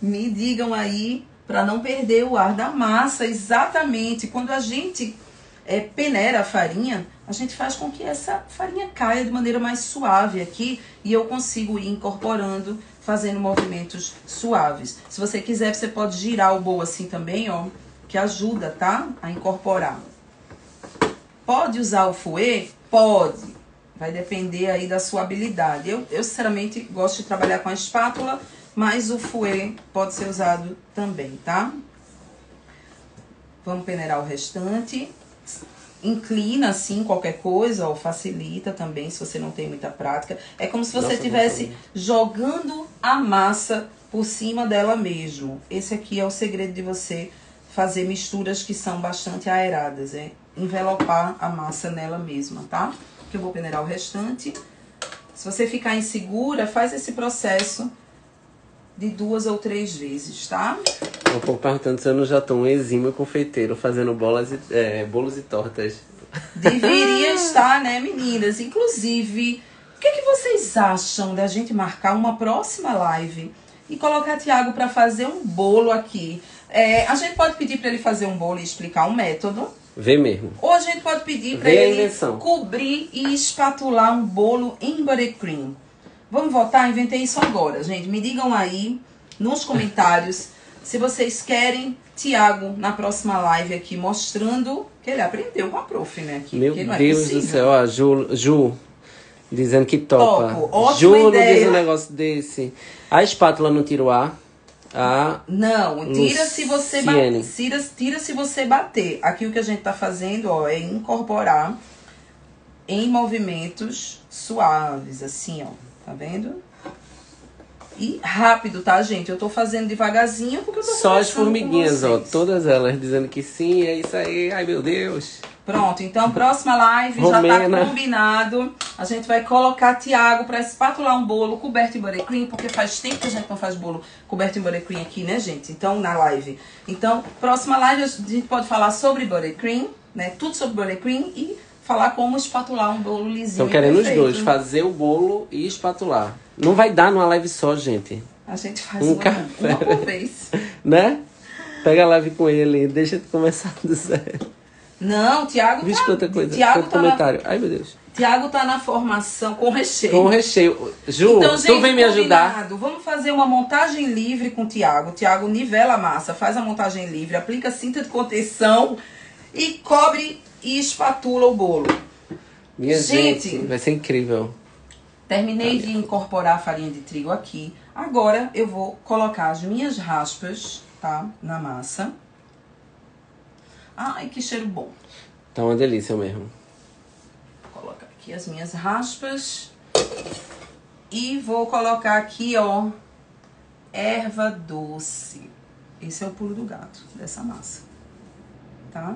Me digam aí, pra não perder o ar da massa. Exatamente, quando a gente peneira a farinha, a gente faz com que essa farinha caia de maneira mais suave aqui e eu consigo ir incorporando, fazendo movimentos suaves. Se você quiser, você pode girar o bolo assim também, ó, que ajuda, tá? A incorporar. Pode usar o fouet? Pode. Vai depender aí da sua habilidade. Eu sinceramente, gosto de trabalhar com a espátula, mas o fouet pode ser usado também, tá? Vamos peneirar o restante. Inclina assim qualquer coisa, ou facilita também, se você não tem muita prática. É como se você estivesse jogando a massa por cima dela mesmo. Esse aqui é o segredo de você fazer misturas que são bastante aeradas, envelopar a massa nela mesma, tá? Que eu vou peneirar o restante. Se você ficar insegura, faz esse processo de 2 ou 3 vezes, tá? Um pouco perguntando se eu não já tô um exímio confeiteiro fazendo bolos e tortas. Deveria estar, né, meninas? Inclusive, o que vocês acham da gente marcar uma próxima live e colocar Tiago para fazer um bolo aqui? A gente pode pedir para ele fazer um bolo e explicar um método. Vê mesmo. Ou a gente pode pedir para ele cobrir e espatular um bolo em buttercream. Vamos votar? Inventei isso agora, gente. Me digam aí nos comentários se vocês querem Tiago na próxima live aqui mostrando que ele aprendeu com a prof, né? Aqui, meu Deus do céu, ó, Ju dizendo que topa. Ótima Ju ideia. não diz um negócio desse. A espátula não tira o ar. Não, tira se você tira se você bater. Aqui o que a gente tá fazendo, ó, é incorporar em movimentos suaves, assim, ó. Tá vendo? E rápido, tá, gente? Eu tô fazendo devagarzinho porque eu tô só as formiguinhas, ó. Todas elas dizendo que sim, é isso aí. Ai, meu Deus. Pronto, então próxima live já tá combinado. A gente vai colocar Tiago pra espatular um bolo coberto em buttercream, porque faz tempo que a gente não faz bolo coberto em buttercream aqui, né, gente? Então, na live. Então, próxima live a gente pode falar sobre buttercream, né? Tudo sobre buttercream e falar como espatular um bolo lisinho. Estão querendo os dois, fazer o bolo e espatular. Não vai dar numa live só, gente. A gente faz uma por vez. Né? Pega a live com ele, deixa de começar do zero. Não, Tiago tá... quanta coisa, quanto comentário. Ai, meu Deus. Tiago tá na formação com recheio. Com recheio. Ju, então, gente, tu vem me ajudar. Vamos fazer uma montagem livre com o Tiago. Tiago nivela a massa, faz a montagem livre, aplica cinta de contenção e cobre e espatula o bolo. Minha gente, vai ser incrível. Terminei de incorporar a farinha de trigo aqui. Agora eu vou colocar as minhas raspas, tá? Na massa. Ai, que cheiro bom. Tá uma delícia mesmo. Vou colocar aqui as minhas raspas. E vou colocar aqui, ó, erva doce. Esse é o pulo do gato dessa massa. Tá?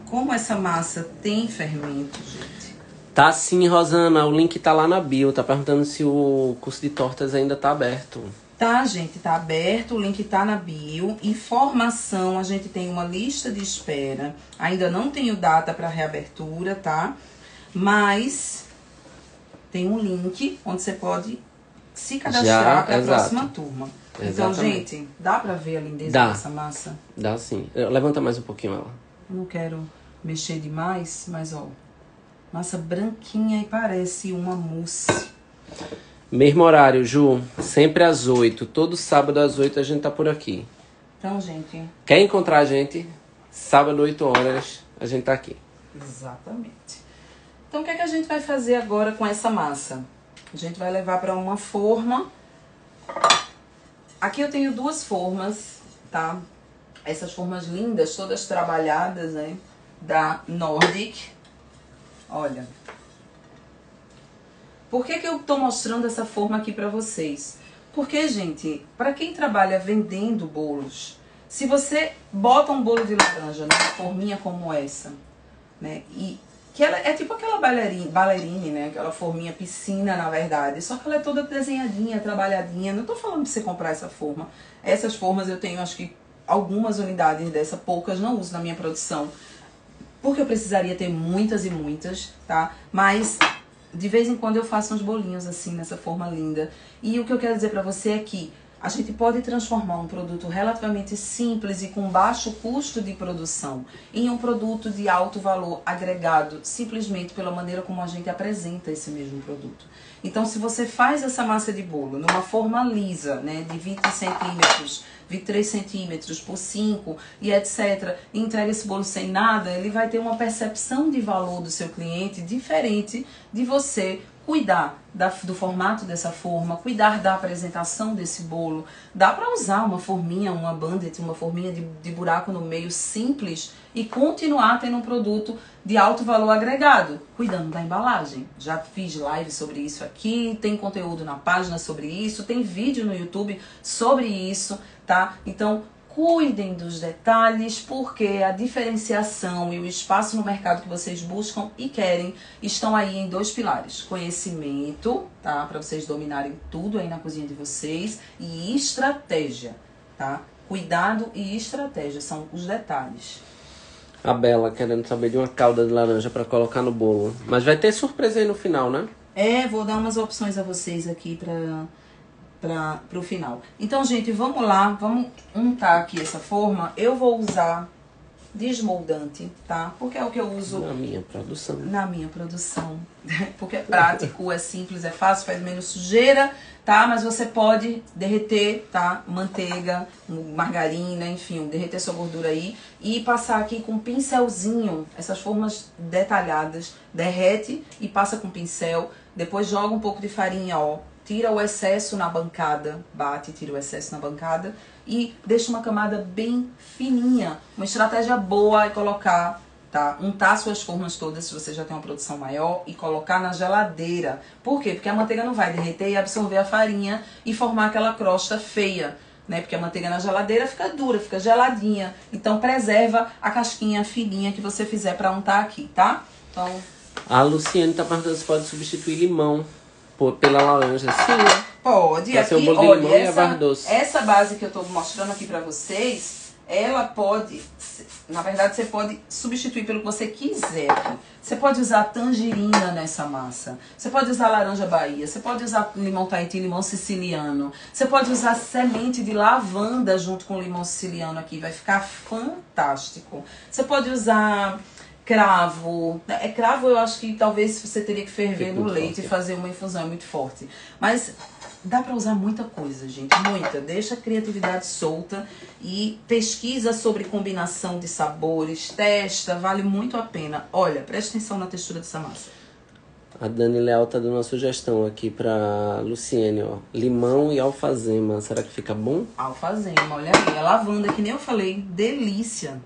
Como essa massa tem fermento, gente? Tá sim, Rosana. O link tá lá na bio. Tá perguntando se o curso de tortas ainda tá aberto. Tá, gente, tá aberto. O link tá na bio. Informação, a gente tem uma lista de espera. Ainda não tenho data para reabertura, tá? Mas tem um link onde você pode se cadastrar para a exato. próxima turma. Então, Exatamente. gente, dá pra ver a lindeza Dá. dessa massa? Dá sim. Levanta mais um pouquinho ela. Eu não quero mexer demais, mas ó, massa branquinha e parece uma mousse. Mesmo horário, Ju, sempre às 8. Todo sábado às 8 a gente tá por aqui. Então, gente, Quer encontrar a gente? Sábado, 8 horas, a gente tá aqui. exatamente. Então, o que é que a gente vai fazer agora com essa massa? A gente vai levar para uma forma. Aqui eu tenho duas formas, tá? Essas formas lindas, todas trabalhadas, né? Da Nordic. Olha. Por que que eu tô mostrando essa forma aqui pra vocês? Porque, gente, pra quem trabalha vendendo bolos, se você bota um bolo de laranja numa forminha como essa, né? E que ela é tipo aquela bailarine, né? Aquela forminha piscina, na verdade. Só que ela é toda desenhadinha, trabalhadinha. Não tô falando pra você comprar essa forma. Essas formas eu tenho, acho que algumas unidades dessa, poucas não uso na minha produção. Porque eu precisaria ter muitas e muitas, tá? Mas de vez em quando eu faço uns bolinhos assim, nessa forma linda. E o que eu quero dizer pra você é que a gente pode transformar um produto relativamente simples e com baixo custo de produção em um produto de alto valor agregado, simplesmente pela maneira como a gente apresenta esse mesmo produto. Então, se você faz essa massa de bolo numa forma lisa, né, de 20 centímetros, 23 centímetros por 5 e etc., e entrega esse bolo sem nada, ele vai ter uma percepção de valor do seu cliente diferente de você cuidar do formato dessa forma, cuidar da apresentação desse bolo. Dá para usar uma forminha, uma bandit, uma forminha de buraco no meio simples e continuar tendo um produto de alto valor agregado, cuidando da embalagem. Já fiz live sobre isso aqui, tem conteúdo na página sobre isso, tem vídeo no YouTube sobre isso, tá? Então, cuidem dos detalhes, porque a diferenciação e o espaço no mercado que vocês buscam e querem estão aí em dois pilares. Conhecimento, tá? Para vocês dominarem tudo aí na cozinha de vocês, e estratégia, tá? Cuidado e estratégia são os detalhes. A Bela querendo saber de uma calda de laranja pra colocar no bolo. Mas vai ter surpresa aí no final, né? Vou dar umas opções a vocês aqui pro final. Então, gente, vamos lá, vamos untar aqui essa forma. Eu vou usar desmoldante, tá? Porque é o que eu uso Na minha produção. Porque é prático, é simples, é fácil, faz menos sujeira, tá? Mas você pode derreter, tá? Manteiga, margarina, enfim, derreter sua gordura aí e passar aqui com um pincelzinho, essas formas detalhadas, derrete e passa com pincel, depois joga um pouco de farinha, ó, tira o excesso na bancada, bate, tira o excesso na bancada e deixa uma camada bem fininha. Uma estratégia boa é colocar, tá? Untar suas formas todas, se você já tem uma produção maior, e colocar na geladeira. Por quê? Porque a manteiga não vai derreter e absorver a farinha e formar aquela crosta feia, né? Porque a manteiga na geladeira fica dura, fica geladinha. Então preserva a casquinha fininha que você fizer para untar aqui, tá? Então, A Luciane tá perguntando se pode substituir limão pela laranja. Sim, pode. Vai Aqui, ser um bolo de olha, limão e erva doce. essa base que eu tô mostrando aqui pra vocês, ela pode, na verdade, você pode substituir pelo que você quiser. Você pode usar tangerina nessa massa. Você pode usar laranja Bahia. Você pode usar limão Tahiti, limão siciliano. Você pode usar semente de lavanda junto com limão siciliano aqui. Vai ficar fantástico. Você pode usar cravo. Cravo eu acho que talvez você teria que ferver no leite e fazer uma infusão, é muito forte. Mas dá pra usar muita coisa, gente, muita. Deixa a criatividade solta e pesquisa sobre combinação de sabores, testa, vale muito a pena. Olha, presta atenção na textura dessa massa. A Dani Leal tá dando uma sugestão aqui pra Luciene, ó. Limão e alfazema. Será que fica bom? Alfazema, olha aí, a lavanda, que nem eu falei, delícia.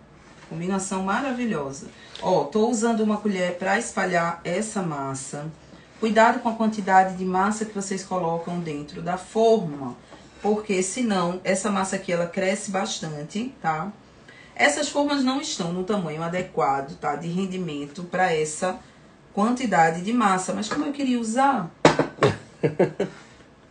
Combinação maravilhosa. Ó, tô usando uma colher pra espalhar essa massa. Cuidado com a quantidade de massa que vocês colocam dentro da forma, porque senão essa massa aqui ela cresce bastante, tá? Essas formas não estão no tamanho adequado, tá? De rendimento para essa quantidade de massa, mas como eu queria usar,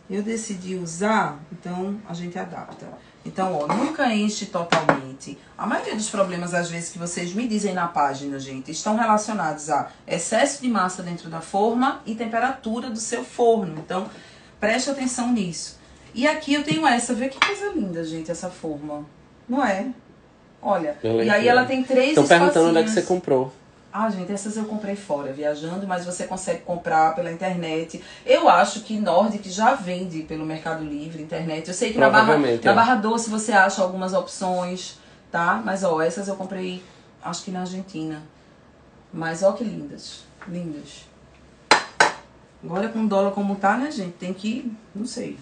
eu decidi usar, então a gente adapta. Então, ó, nunca enche totalmente. A maioria dos problemas, às vezes, que vocês me dizem na página, gente, estão relacionados a excesso de massa dentro da forma e temperatura do seu forno. Então, Preste atenção nisso. E aqui eu tenho essa. Vê que coisa linda, gente, essa forma. Não é? Olha. E aí ela tem 3 espacinhos. Estão perguntando onde é que você comprou. Ah, gente, essas eu comprei fora, viajando, mas você consegue comprar pela internet. Eu acho que Nordic já vende pelo Mercado Livre, internet. Eu sei que na Barra Doce você acha algumas opções, tá? Mas, ó, essas eu comprei, acho que na Argentina. Mas, ó que lindas, lindas. Agora com o dólar como tá, né, gente? Tem que, não sei,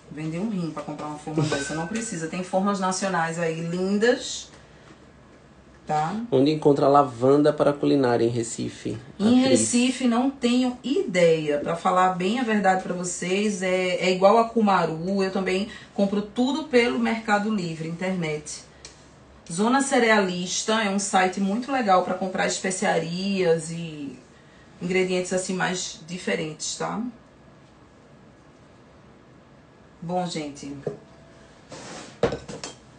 vender um rim pra comprar uma forma dessa. Não precisa, tem formas nacionais aí lindas. Tá. Onde encontra lavanda para culinária em Recife? Em Recife não tenho ideia. Pra falar bem a verdade pra vocês, é igual a Cumaru. Eu também compro tudo pelo Mercado Livre, internet. Zona Cerealista é um site muito legal pra comprar especiarias e ingredientes assim mais diferentes, tá? Bom, gente...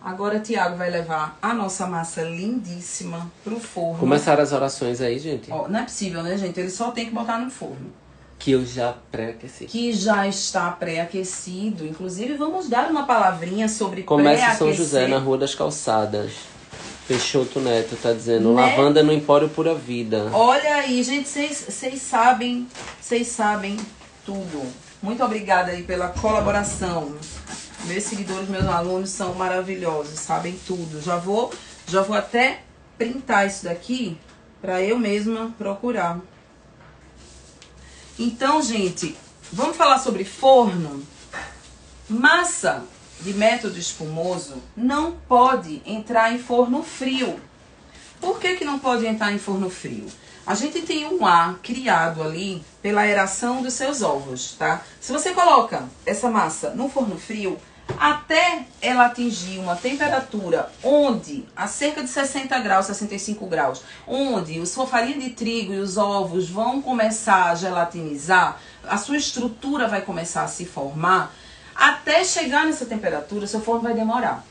Agora Tiago vai levar a nossa massa lindíssima pro forno. Começaram as orações aí, gente? Ó, não é possível, né, gente? Ele só tem que botar no forno. Que eu já pré-aqueci. Que já está pré-aquecido. Inclusive, vamos dar uma palavrinha sobre Começa São José, na Rua das Calçadas. Peixoto Neto tá dizendo, lavanda no Empório Pura Vida. Olha aí, gente, vocês sabem tudo. Muito obrigada aí pela colaboração. Meus seguidores, meus alunos são maravilhosos, sabem tudo. Já vou até printar isso daqui pra eu mesma procurar. Então, gente, vamos falar sobre forno. Massa de método espumoso não pode entrar em forno frio. Por que não pode entrar em forno frio? A gente tem um ar criado ali pela aeração dos seus ovos, tá? Se você coloca essa massa no forno frio, até ela atingir uma temperatura onde, a cerca de 60 graus, 65 graus, onde a sua farinha de trigo e os ovos vão começar a gelatinizar, a sua estrutura vai começar a se formar, até chegar nessa temperatura, seu forno vai demorar.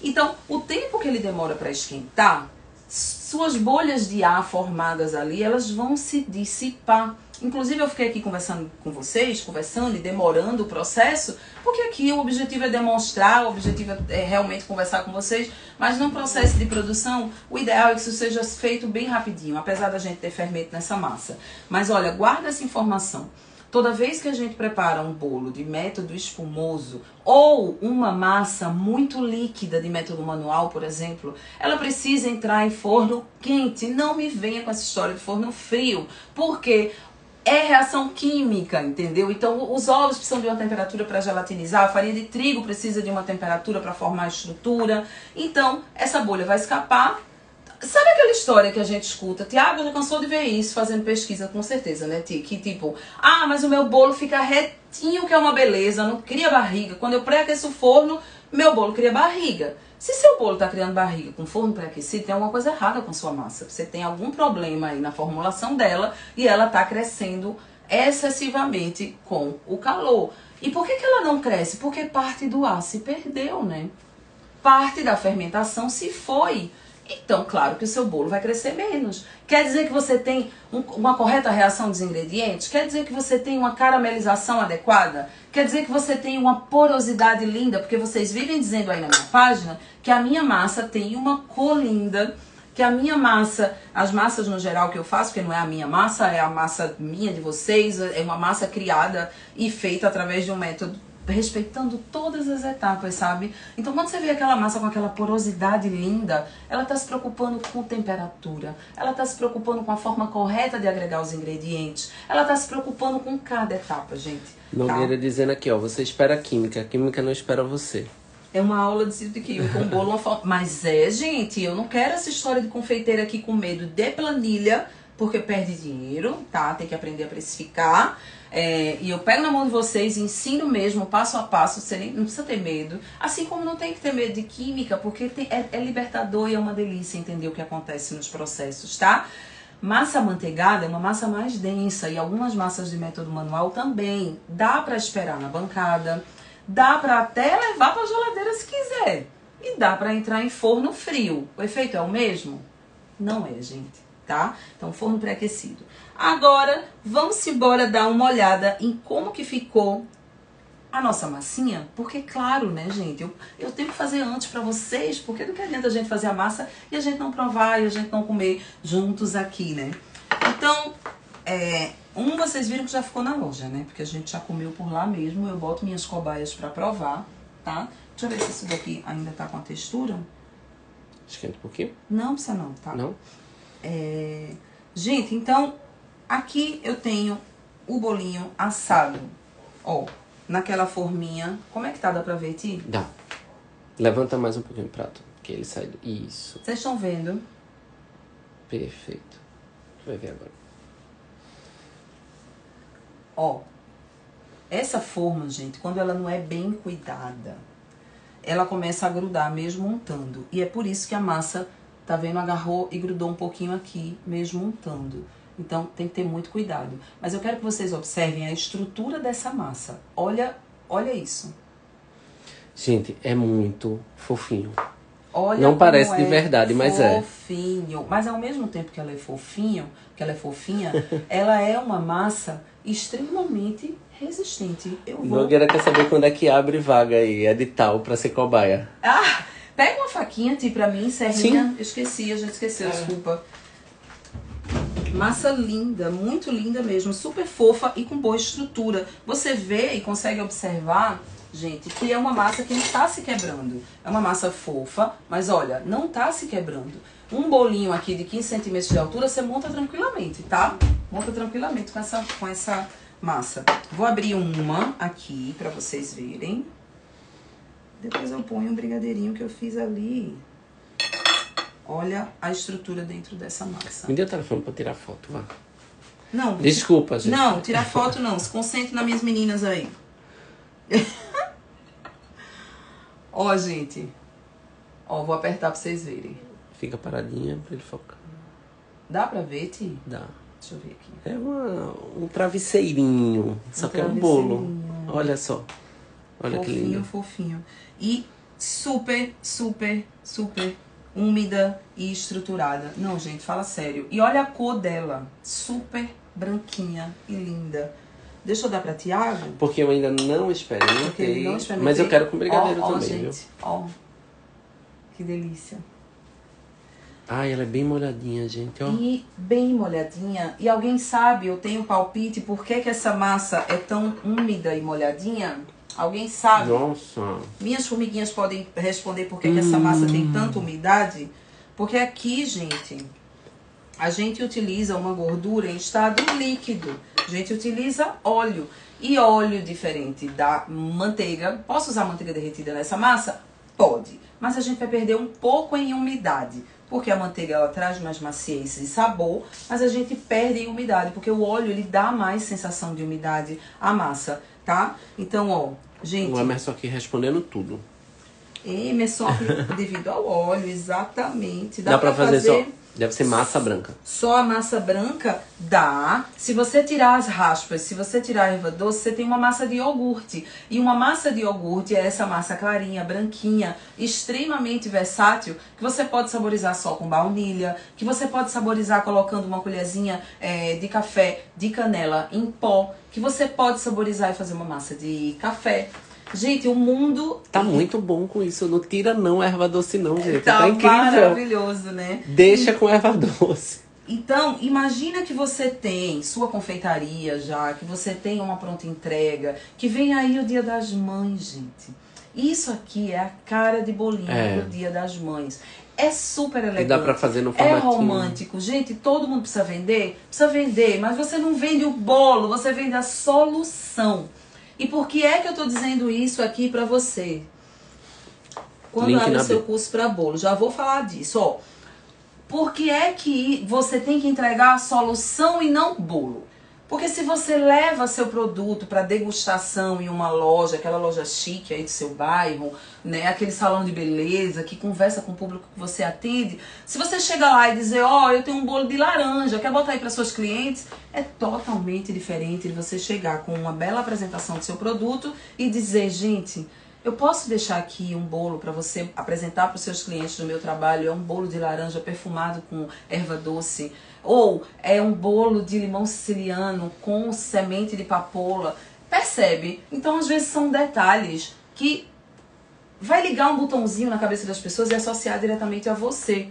Então, o tempo que ele demora para esquentar, suas bolhas de ar formadas ali, elas vão se dissipar. Inclusive, eu fiquei aqui conversando com vocês, conversando e demorando o processo, porque aqui o objetivo é demonstrar, o objetivo é realmente conversar com vocês, mas num processo de produção, o ideal é que isso seja feito bem rapidinho, apesar da gente ter fermento nessa massa. Mas olha, guarda essa informação. Toda vez que a gente prepara um bolo de método espumoso ou uma massa muito líquida de método manual, por exemplo, ela precisa entrar em forno quente. Não me venha com essa história de forno frio, porque é reação química, entendeu? Então, os ovos precisam de uma temperatura para gelatinizar, a farinha de trigo precisa de uma temperatura para formar a estrutura. Então, essa bolha vai escapar. Sabe aquela história que a gente escuta? Tiago já cansou de ver isso fazendo pesquisa, com certeza, né, Ti? Que tipo, mas o meu bolo fica retinho, que é uma beleza, não cria barriga. Quando eu pré-aqueço o forno, meu bolo cria barriga. Se seu bolo está criando barriga com forno pré-aquecido, tem alguma coisa errada com sua massa. Você tem algum problema aí na formulação dela e ela está crescendo excessivamente com o calor. E por que ela não cresce? Porque parte do ar se perdeu, né? Parte da fermentação se foi. Então, claro que o seu bolo vai crescer menos. Quer dizer que você tem uma correta reação dos ingredientes? Quer dizer que você tem uma caramelização adequada? Quer dizer que você tem uma porosidade linda? Porque vocês vivem dizendo aí na minha página que a minha massa tem uma cor linda, que a minha massa, as massas no geral que eu faço, porque não é a minha massa, é a massa minha de vocês, é uma massa criada e feita através de um método respeitando todas as etapas, sabe? Então, quando você vê aquela massa com aquela porosidade linda, ela tá se preocupando com temperatura, ela tá se preocupando com a forma correta de agregar os ingredientes, ela tá se preocupando com cada etapa, gente. Nogueira dizendo aqui, ó, você espera a química não espera você. É uma aula de química, um bolo, uma forma... Mas gente, eu não quero essa história de confeiteira aqui com medo de planilha, porque perde dinheiro, tá? Tem que aprender a precificar. E eu pego na mão de vocês, ensino mesmo, passo a passo, você não precisa ter medo. Assim como não tem que ter medo de química, porque é libertador e é uma delícia entender o que acontece nos processos, tá? Massa amanteigada é uma massa mais densa e algumas massas de método manual também. Dá pra esperar na bancada, dá pra até levar pra geladeira se quiser. E dá pra entrar em forno frio. O efeito é o mesmo? Não é, gente, tá? Então, forno pré-aquecido. Agora, vamos embora dar uma olhada em como que ficou a nossa massinha, porque claro, né, gente, eu tenho que fazer antes pra vocês, porque não adianta a gente fazer a massa e a gente não provar e a gente não comer juntos aqui, né? Então, vocês viram que já ficou na loja, né? Porque a gente já comeu por lá mesmo, eu boto minhas cobaias pra provar, tá? Deixa eu ver se isso daqui ainda tá com a textura. Esquenta um pouquinho? Não precisa não, tá? Não? Gente, então, aqui eu tenho o bolinho assado, ó, naquela forminha. Como é que tá? Dá pra ver, Ti? Dá. Levanta mais um pouquinho o prato, que ele sai do... Isso. Vocês estão vendo? Perfeito. Vai ver agora. Ó, essa forma, gente, quando ela não é bem cuidada, ela começa a grudar mesmo untando. E é por isso que a massa, tá vendo, agarrou e grudou um pouquinho aqui, mesmo untando. Então, tem que ter muito cuidado. Mas eu quero que vocês observem a estrutura dessa massa. Olha isso. Gente, é muito fofinho. Olha, não parece como de verdade, mas é. Fofinho. Mas ao mesmo tempo que ela é fofinha, ela é uma massa extremamente resistente. Nogueira quer saber quando é que abre vaga aí, edital, pra ser cobaia. Ah, pega uma faquinha, Ti, pra mim, Serrinha. Esqueci, a gente esqueceu, desculpa. Massa linda, muito linda mesmo, super fofa e com boa estrutura. Você vê e consegue observar, gente, que é uma massa que não tá se quebrando. É uma massa fofa, mas olha, não tá se quebrando. Um bolinho aqui de 15 centímetros de altura, você monta tranquilamente, tá? Monta tranquilamente com essa massa. Vou abrir uma aqui pra vocês verem. Depois eu ponho um brigadeirinho que eu fiz ali. Olha a estrutura dentro dessa massa. Me dê o telefone pra tirar foto, vá. Não. Desculpa, gente. Não, tirar foto não. Se concentre nas minhas meninas aí. Ó, gente. Ó, vou apertar pra vocês verem. Fica paradinha pra ele focar. Dá pra ver, Ti? Dá. Deixa eu ver aqui. É um travesseirinho. Só que é um bolo. Olha só. Olha que lindo. Fofinho. E super, super, super úmida e estruturada. Não, gente, fala sério. E olha a cor dela. Super branquinha e linda. Deixa eu dar pra Tiago. Porque eu ainda não experimentei. Mas eu quero com brigadeiro também, gente, viu? Ó, que delícia. Ai, ela é bem molhadinha, gente, ó. E bem molhadinha. E alguém sabe, eu tenho palpite, por que essa massa é tão úmida e molhadinha? Alguém sabe? Nossa. Minhas formiguinhas podem responder por que essa massa tem tanta umidade. Porque aqui, gente, a gente utiliza uma gordura em estado líquido. A gente utiliza óleo. E óleo diferente da manteiga. Posso usar manteiga derretida nessa massa? Pode. Mas a gente vai perder um pouco em umidade. Porque a manteiga, ela traz mais maciez e sabor, mas a gente perde em umidade, porque o óleo, ele dá mais sensação de umidade à massa, tá? Então, ó, gente... O Emerson aqui respondendo tudo. Emerson, devido ao óleo, exatamente. Dá pra fazer só... Deve ser massa branca. Só a massa branca? Dá. Se você tirar as raspas, se você tirar a erva doce, você tem uma massa de iogurte. E uma massa de iogurte é essa massa clarinha, branquinha, extremamente versátil, que você pode saborizar só com baunilha, que você pode saborizar colocando uma colherzinha de café de canela em pó, que você pode saborizar e fazer uma massa de café. Gente, o mundo... Tá muito bom com isso. Não tira não erva doce não, gente. Tá incrível. Maravilhoso, né? Deixa com erva doce. Então, imagina que você tem sua confeitaria já, que você tem uma pronta entrega, que vem aí o Dia das Mães, gente. Isso aqui é a cara de bolinho do Dia das Mães. É super elegante. E dá pra fazer no formatinho. É romântico. Gente, todo mundo precisa vender? Precisa vender, mas você não vende o bolo, você vende a solução. E por que é que eu tô dizendo isso aqui pra você? Quando abre o seu curso pra bolo. Já vou falar disso, ó. Por que é que você tem que entregar a solução e não bolo? Porque se você leva seu produto para degustação em uma loja, aquela loja chique aí do seu bairro, né, aquele salão de beleza que conversa com o público que você atende, se você chega lá e dizer, ó, eu tenho um bolo de laranja, quer botar aí para suas clientes? É totalmente diferente de você chegar com uma bela apresentação do seu produto e dizer, gente, eu posso deixar aqui um bolo para você apresentar para os seus clientes do meu trabalho, é um bolo de laranja perfumado com erva doce, ou é um bolo de limão siciliano com semente de papoula. Percebe? Então, às vezes, são detalhes que vai ligar um botãozinho na cabeça das pessoas e associar diretamente a você.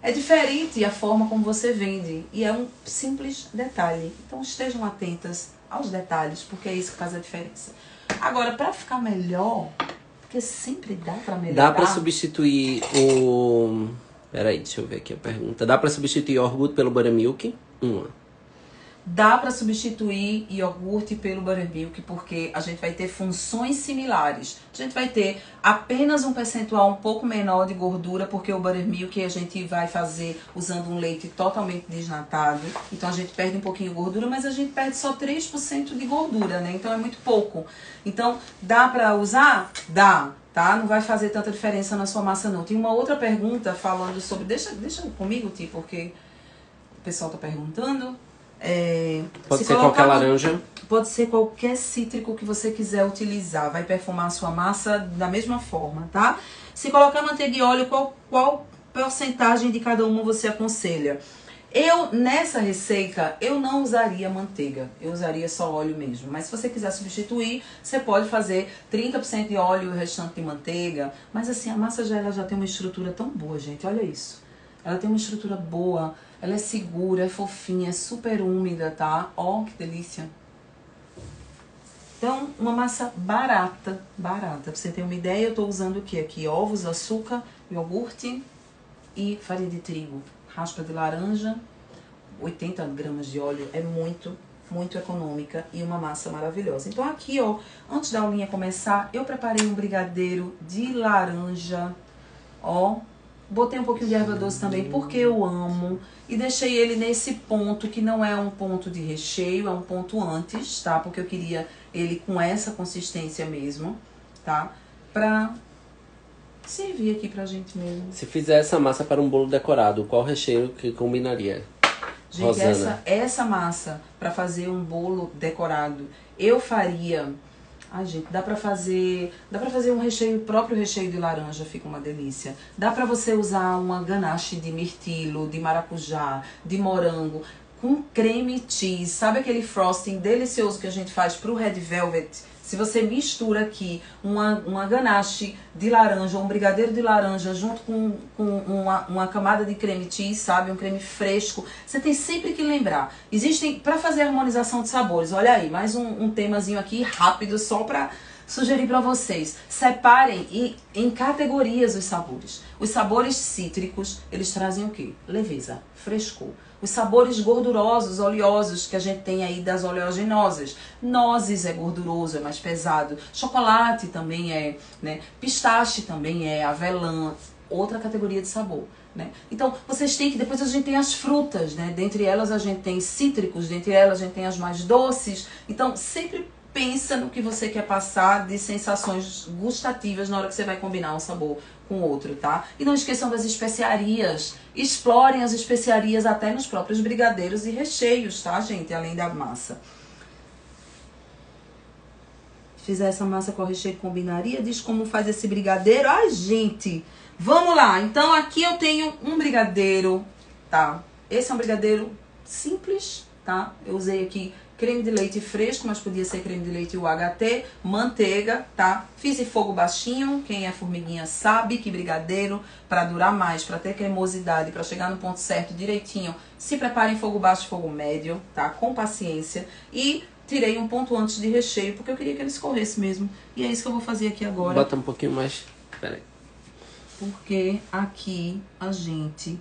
É diferente a forma como você vende e é um simples detalhe. Então, estejam atentas aos detalhes, porque é isso que faz a diferença. Agora, para ficar melhor, porque sempre dá para melhorar. Dá para substituir o... Peraí, deixa eu ver aqui a pergunta. Dá para substituir o iogurte pelo buttermilk? Dá para substituir iogurte pelo buttermilk, porque a gente vai ter funções similares. A gente vai ter apenas um percentual um pouco menor de gordura, porque o buttermilk a gente vai fazer usando um leite totalmente desnatado. Então a gente perde um pouquinho de gordura, mas a gente perde só 3% de gordura, né? Então é muito pouco. Então, dá para usar? Dá. Tá? Não vai fazer tanta diferença na sua massa, não. Tem uma outra pergunta falando sobre... Deixa comigo, Ti, porque o pessoal tá perguntando. Pode ser qualquer laranja? Pode ser qualquer cítrico que você quiser utilizar. Vai perfumar a sua massa da mesma forma, tá? Se colocar manteiga e óleo, qual porcentagem de cada uma você aconselha? Nessa receita, eu não usaria manteiga. Eu usaria só óleo mesmo. Mas se você quiser substituir, você pode fazer 30% de óleo e o restante de manteiga. Mas assim, a massa ela já tem uma estrutura tão boa, gente. Olha isso. Ela tem uma estrutura boa. Ela é segura, é fofinha, é super úmida, tá? Ó, que delícia. Então, uma massa barata. Barata. Pra você ter uma ideia, eu tô usando o que aqui? Ovos, açúcar, iogurte e farinha de trigo. Raspa de laranja, 80 gramas de óleo, é muito econômica e uma massa maravilhosa. Então aqui, ó, antes da aulinha começar, eu preparei um brigadeiro de laranja, ó. Botei um pouquinho de erva doce também, porque eu amo. E deixei ele nesse ponto, que não é um ponto de recheio, é um ponto antes, tá? Porque eu queria ele com essa consistência mesmo, tá? Pra servir aqui pra gente mesmo. Se fizer essa massa para um bolo decorado, qual recheio que combinaria? Gente, Rosana. essa massa pra fazer um bolo decorado, eu faria... Ai, gente, dá pra fazer um recheio, o próprio recheio de laranja fica uma delícia. Dá pra você usar uma ganache de mirtilo, de maracujá, de morango, com creme cheese. Sabe aquele frosting delicioso que a gente faz pro Red Velvet? Se você mistura aqui uma ganache de laranja, um brigadeiro de laranja, junto com uma camada de creme cheese, sabe? Um creme fresco. Você tem sempre que lembrar. Existem, para fazer harmonização de sabores, olha aí, mais um temazinho aqui rápido, só para sugerir para vocês. Separem em categorias os sabores. Os sabores cítricos, eles trazem o quê? Leveza, frescor. Os sabores gordurosos, oleosos, que a gente tem aí das oleaginosas. Nozes é gorduroso, é mais pesado. Chocolate também é, né? Pistache também é, avelã, outra categoria de sabor, né? Então, vocês têm que... Depois a gente tem as frutas, né? Dentre elas a gente tem cítricos, dentre elas a gente tem as mais doces. Então, sempre pensa no que você quer passar de sensações gustativas na hora que você vai combinar um sabor com outro, tá? E não esqueçam das especiarias. Explorem as especiarias até nos próprios brigadeiros e recheios, tá, gente? Além da massa. Se fizer essa massa com recheio, combinaria? Diz como faz esse brigadeiro. Ai, gente! Vamos lá. Então, aqui eu tenho um brigadeiro, tá? Esse é um brigadeiro simples, tá? Eu usei aqui creme de leite fresco, mas podia ser creme de leite UHT, manteiga, tá? Fiz em fogo baixinho, quem é formiguinha sabe que brigadeiro, para durar mais, para ter cremosidade, para chegar no ponto certo direitinho, se prepare em fogo baixo e fogo médio, tá? Com paciência. E tirei um ponto antes de recheio, porque eu queria que ele escorresse mesmo. E é isso que eu vou fazer aqui agora. Bota um pouquinho mais, peraí. Porque aqui a gente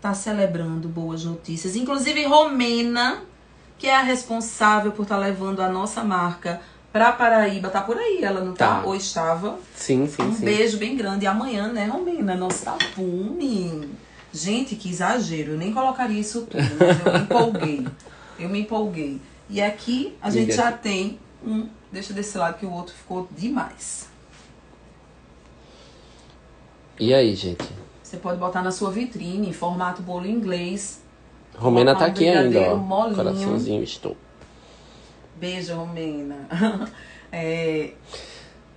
tá celebrando boas notícias. Inclusive Romena, que é a responsável por estar levando a nossa marca pra Paraíba. Tá por aí, ela não tá? Ou estava? Sim. Beijo bem grande. E amanhã, né, Romena? Nosso tapume. Gente, que exagero. Eu nem colocaria isso tudo, mas eu me empolguei. Eu me empolguei. E aqui a gente já tem um... Deixa desse lado que o outro ficou demais. E aí, gente? Você pode botar na sua vitrine, em formato bolo inglês. Romena tá aqui ainda, ó. Molinho. Coraçãozinho, estou. Beijo, Romena.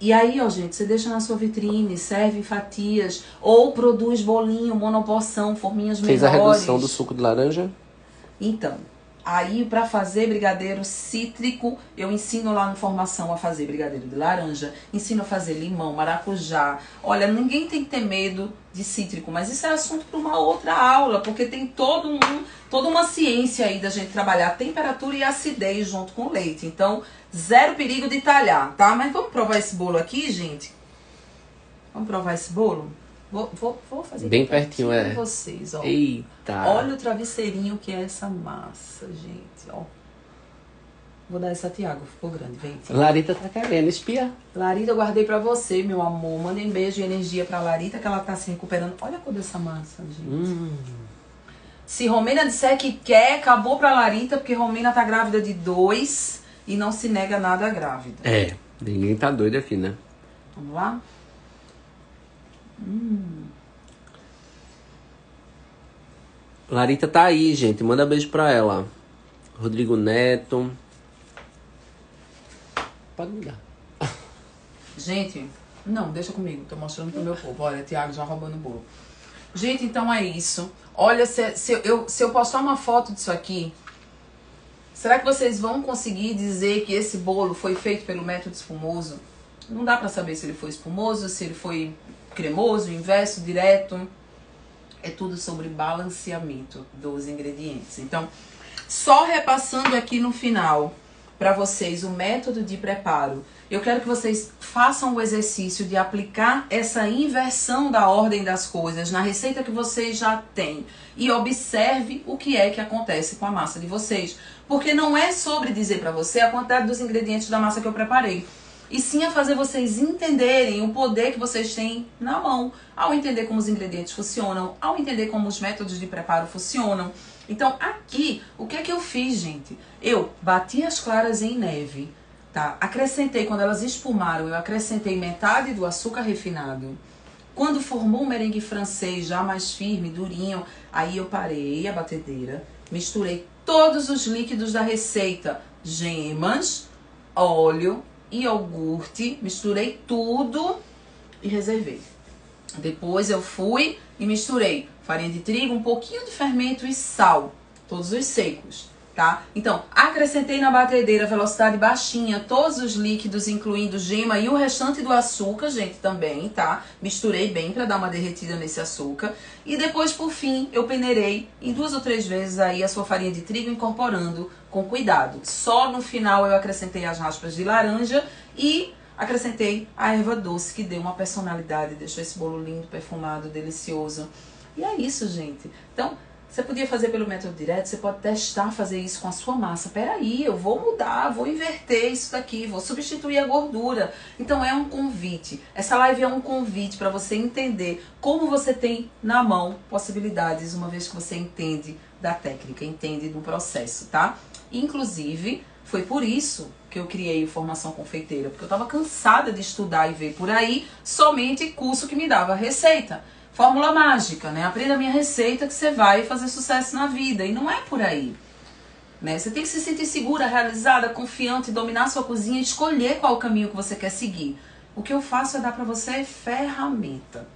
E aí, ó, gente, você deixa na sua vitrine, serve em fatias, ou produz bolinho, monoporção, forminhas menores. Fez a redução do suco de laranja? Então, Aí, para fazer brigadeiro cítrico, eu ensino lá na formação a fazer brigadeiro de laranja, ensino a fazer limão, maracujá. Olha, ninguém tem que ter medo de cítrico, mas isso é assunto para uma outra aula, porque tem toda uma ciência aí da gente trabalhar temperatura e acidez junto com o leite. Então, zero perigo de talhar, tá? Mas vamos provar esse bolo aqui, gente? Vamos provar esse bolo? Vou fazer bem pertinho, pra vocês, ó. Eita! Olha o travesseirinho que é essa massa, gente, ó. Vou dar essa a Tiago, ficou grande, vem. Larita tá querendo espiar. Larita, eu guardei pra você, meu amor. Mandei um beijo e energia pra Larita, que ela tá se recuperando. Olha a cor dessa massa, gente. Se Romina disser que quer, acabou pra Larita, porque Romina tá grávida de 2 e não se nega nada grávida. É, ninguém tá doido aqui, né? Vamos lá? Larita tá aí, gente. Manda beijo pra ela. Rodrigo Neto. Pode me dar. Gente, não, deixa comigo. Tô mostrando pro meu povo. Olha, Tiago já roubando o bolo. Gente, então é isso. Olha, se eu postar uma foto disso aqui, será que vocês vão conseguir dizer que esse bolo foi feito pelo método espumoso? Não dá pra saber se ele foi espumoso, se ele foi cremoso, inverso, direto. É tudo sobre balanceamento dos ingredientes. Então, só repassando aqui no final para vocês o método de preparo, eu quero que vocês façam o exercício de aplicar essa inversão da ordem das coisas na receita que vocês já têm e observe o que é que acontece com a massa de vocês. Porque não é sobre dizer para você a quantidade dos ingredientes da massa que eu preparei, e sim a fazer vocês entenderem o poder que vocês têm na mão, ao entender como os ingredientes funcionam, ao entender como os métodos de preparo funcionam. Então aqui, o que é que eu fiz, gente? Eu bati as claras em neve, tá? Acrescentei, quando elas espumaram, eu acrescentei metade do açúcar refinado. Quando formou o merengue francês, já mais firme, durinho, aí eu parei a batedeira, misturei todos os líquidos da receita, gemas, óleo, iogurte, misturei tudo e reservei. Depois eu fui e misturei farinha de trigo, um pouquinho de fermento e sal, todos os secos, tá? Então, acrescentei na batedeira, velocidade baixinha, todos os líquidos, incluindo gema e o restante do açúcar, gente, também, tá? Misturei bem para dar uma derretida nesse açúcar. E depois, por fim, eu peneirei em 2 ou 3 vezes aí a sua farinha de trigo, incorporando com cuidado. Só no final eu acrescentei as raspas de laranja e acrescentei a erva doce, que deu uma personalidade, deixou esse bolo lindo, perfumado, delicioso. E é isso, gente. Então, você podia fazer pelo método direto, você pode testar fazer isso com a sua massa. Peraí, eu vou mudar, vou inverter isso daqui, vou substituir a gordura. Então é um convite. Essa live é um convite para você entender como você tem na mão possibilidades, uma vez que você entende da técnica, entende do processo, tá? Inclusive, foi por isso que eu criei o Formação Confeiteira, porque eu estava cansada de estudar e ver por aí somente curso que me dava receita. Fórmula mágica, né? Aprenda a minha receita que você vai fazer sucesso na vida. E não é por aí, né? Você tem que se sentir segura, realizada, confiante, dominar a sua cozinha e escolher qual o caminho que você quer seguir. O que eu faço é dar pra você ferramenta.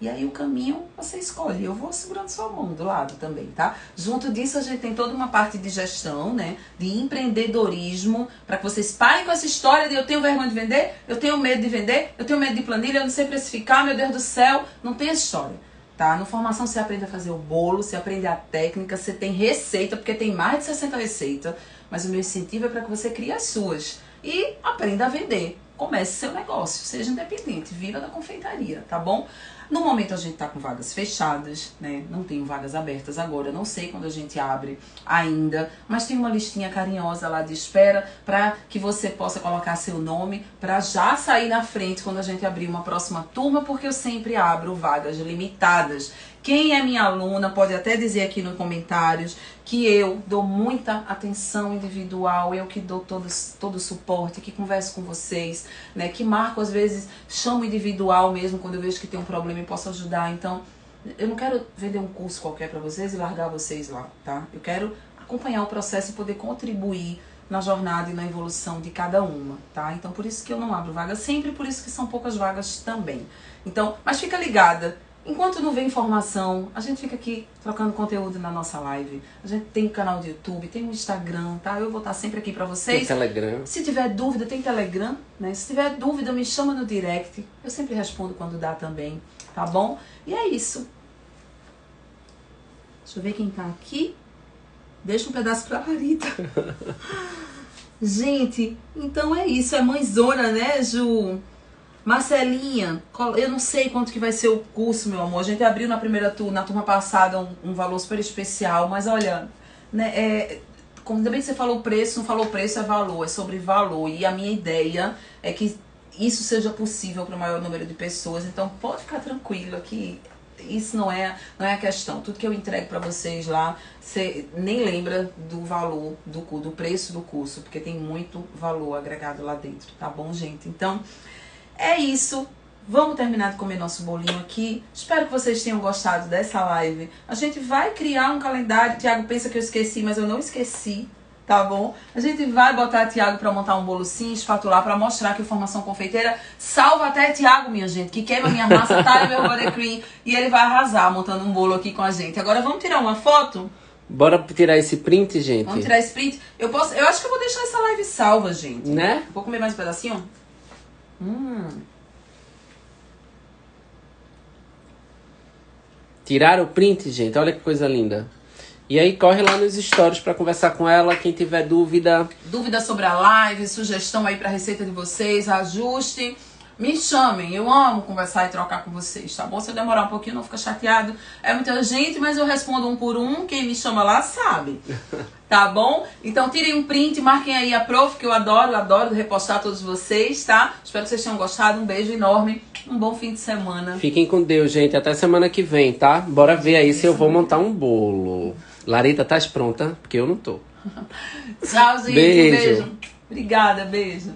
E aí o caminho você escolhe. Eu vou segurando sua mão do lado também, tá? Junto disso a gente tem toda uma parte de gestão, né? De empreendedorismo, para que vocês parem com essa história de eu tenho vergonha de vender, eu tenho medo de vender, eu tenho medo de planilha, eu não sei precificar, meu Deus do céu. Não tem essa história, tá? No Formação você aprende a fazer o bolo, você aprende a técnica, você tem receita, porque tem mais de 60 receitas. Mas o meu incentivo é para que você crie as suas. E aprenda a vender. Comece seu negócio, seja independente, viva da confeitaria, tá bom? No momento a gente tá com vagas fechadas, né? Não tenho vagas abertas agora, não sei quando a gente abre ainda, mas tem uma listinha carinhosa lá de espera para que você possa colocar seu nome para já sair na frente quando a gente abrir uma próxima turma, porque eu sempre abro vagas limitadas. Quem é minha aluna pode até dizer aqui nos comentários que eu dou muita atenção individual, eu que dou todo o suporte, que converso com vocês, né? Que marco, às vezes, chamo individual mesmo quando eu vejo que tem um problema e posso ajudar. Então, eu não quero vender um curso qualquer para vocês e largar vocês lá, tá? Eu quero acompanhar o processo e poder contribuir na jornada e na evolução de cada uma, tá? Então, por isso que eu não abro vagas sempre, por isso que são poucas vagas também. Então, mas fica ligada. Enquanto não vem informação, a gente fica aqui trocando conteúdo na nossa live. A gente tem um canal do YouTube, tem um Instagram, tá? Eu vou estar sempre aqui pra vocês. Tem Telegram. Se tiver dúvida, tem Telegram, né? Se tiver dúvida, me chama no direct. Eu sempre respondo quando dá também, tá bom? E é isso. Deixa eu ver quem tá aqui. Deixa um pedaço pra Larita. Gente, então é isso. É mãezona, né, Ju? Marcelinha, eu não sei quanto que vai ser o curso, meu amor. A gente abriu na na turma passada um valor super especial, mas olha, né, ainda bem que você falou preço, não falou preço, é valor, é sobre valor. E a minha ideia é que isso seja possível para o maior número de pessoas. Então pode ficar tranquilo que isso não é a questão. Tudo que eu entrego para vocês lá, você nem lembra do valor, do preço do curso, porque tem muito valor agregado lá dentro, tá bom, gente? Então, é isso. Vamos terminar de comer nosso bolinho aqui. Espero que vocês tenham gostado dessa live. A gente vai criar um calendário. Tiago pensa que eu esqueci, mas eu não esqueci, tá bom? A gente vai botar Tiago para montar um bolo sim, espatular, para mostrar que a formação confeiteira salva até Tiago, minha gente, que queima minha massa, tá? Meu buttercream. E ele vai arrasar montando um bolo aqui com a gente. Agora vamos tirar uma foto? Bora tirar esse print, gente? Vamos tirar esse print. Eu acho que eu vou deixar essa live salva, gente. Né? Vou comer mais um pedacinho? Tiraram o print, gente? Olha que coisa linda. E aí corre lá nos stories pra conversar com ela. Quem tiver dúvida... Dúvida sobre a live, sugestão aí pra receita de vocês, ajuste. Me chamem, eu amo conversar e trocar com vocês, tá bom? Se eu demorar um pouquinho, não fica chateado. É muita gente, mas eu respondo um por um. Quem me chama lá sabe, tá bom? Então tirem um print, marquem aí a prof, que eu adoro repostar todos vocês, tá? Espero que vocês tenham gostado, um beijo enorme, um bom fim de semana. Fiquem com Deus, gente. Até semana que vem, tá? Bora ver aí se eu vou montar um bolo. Larita, tá pronta? Porque eu não tô. Tchau, gente. Beijo. Um beijo. Obrigada, beijo.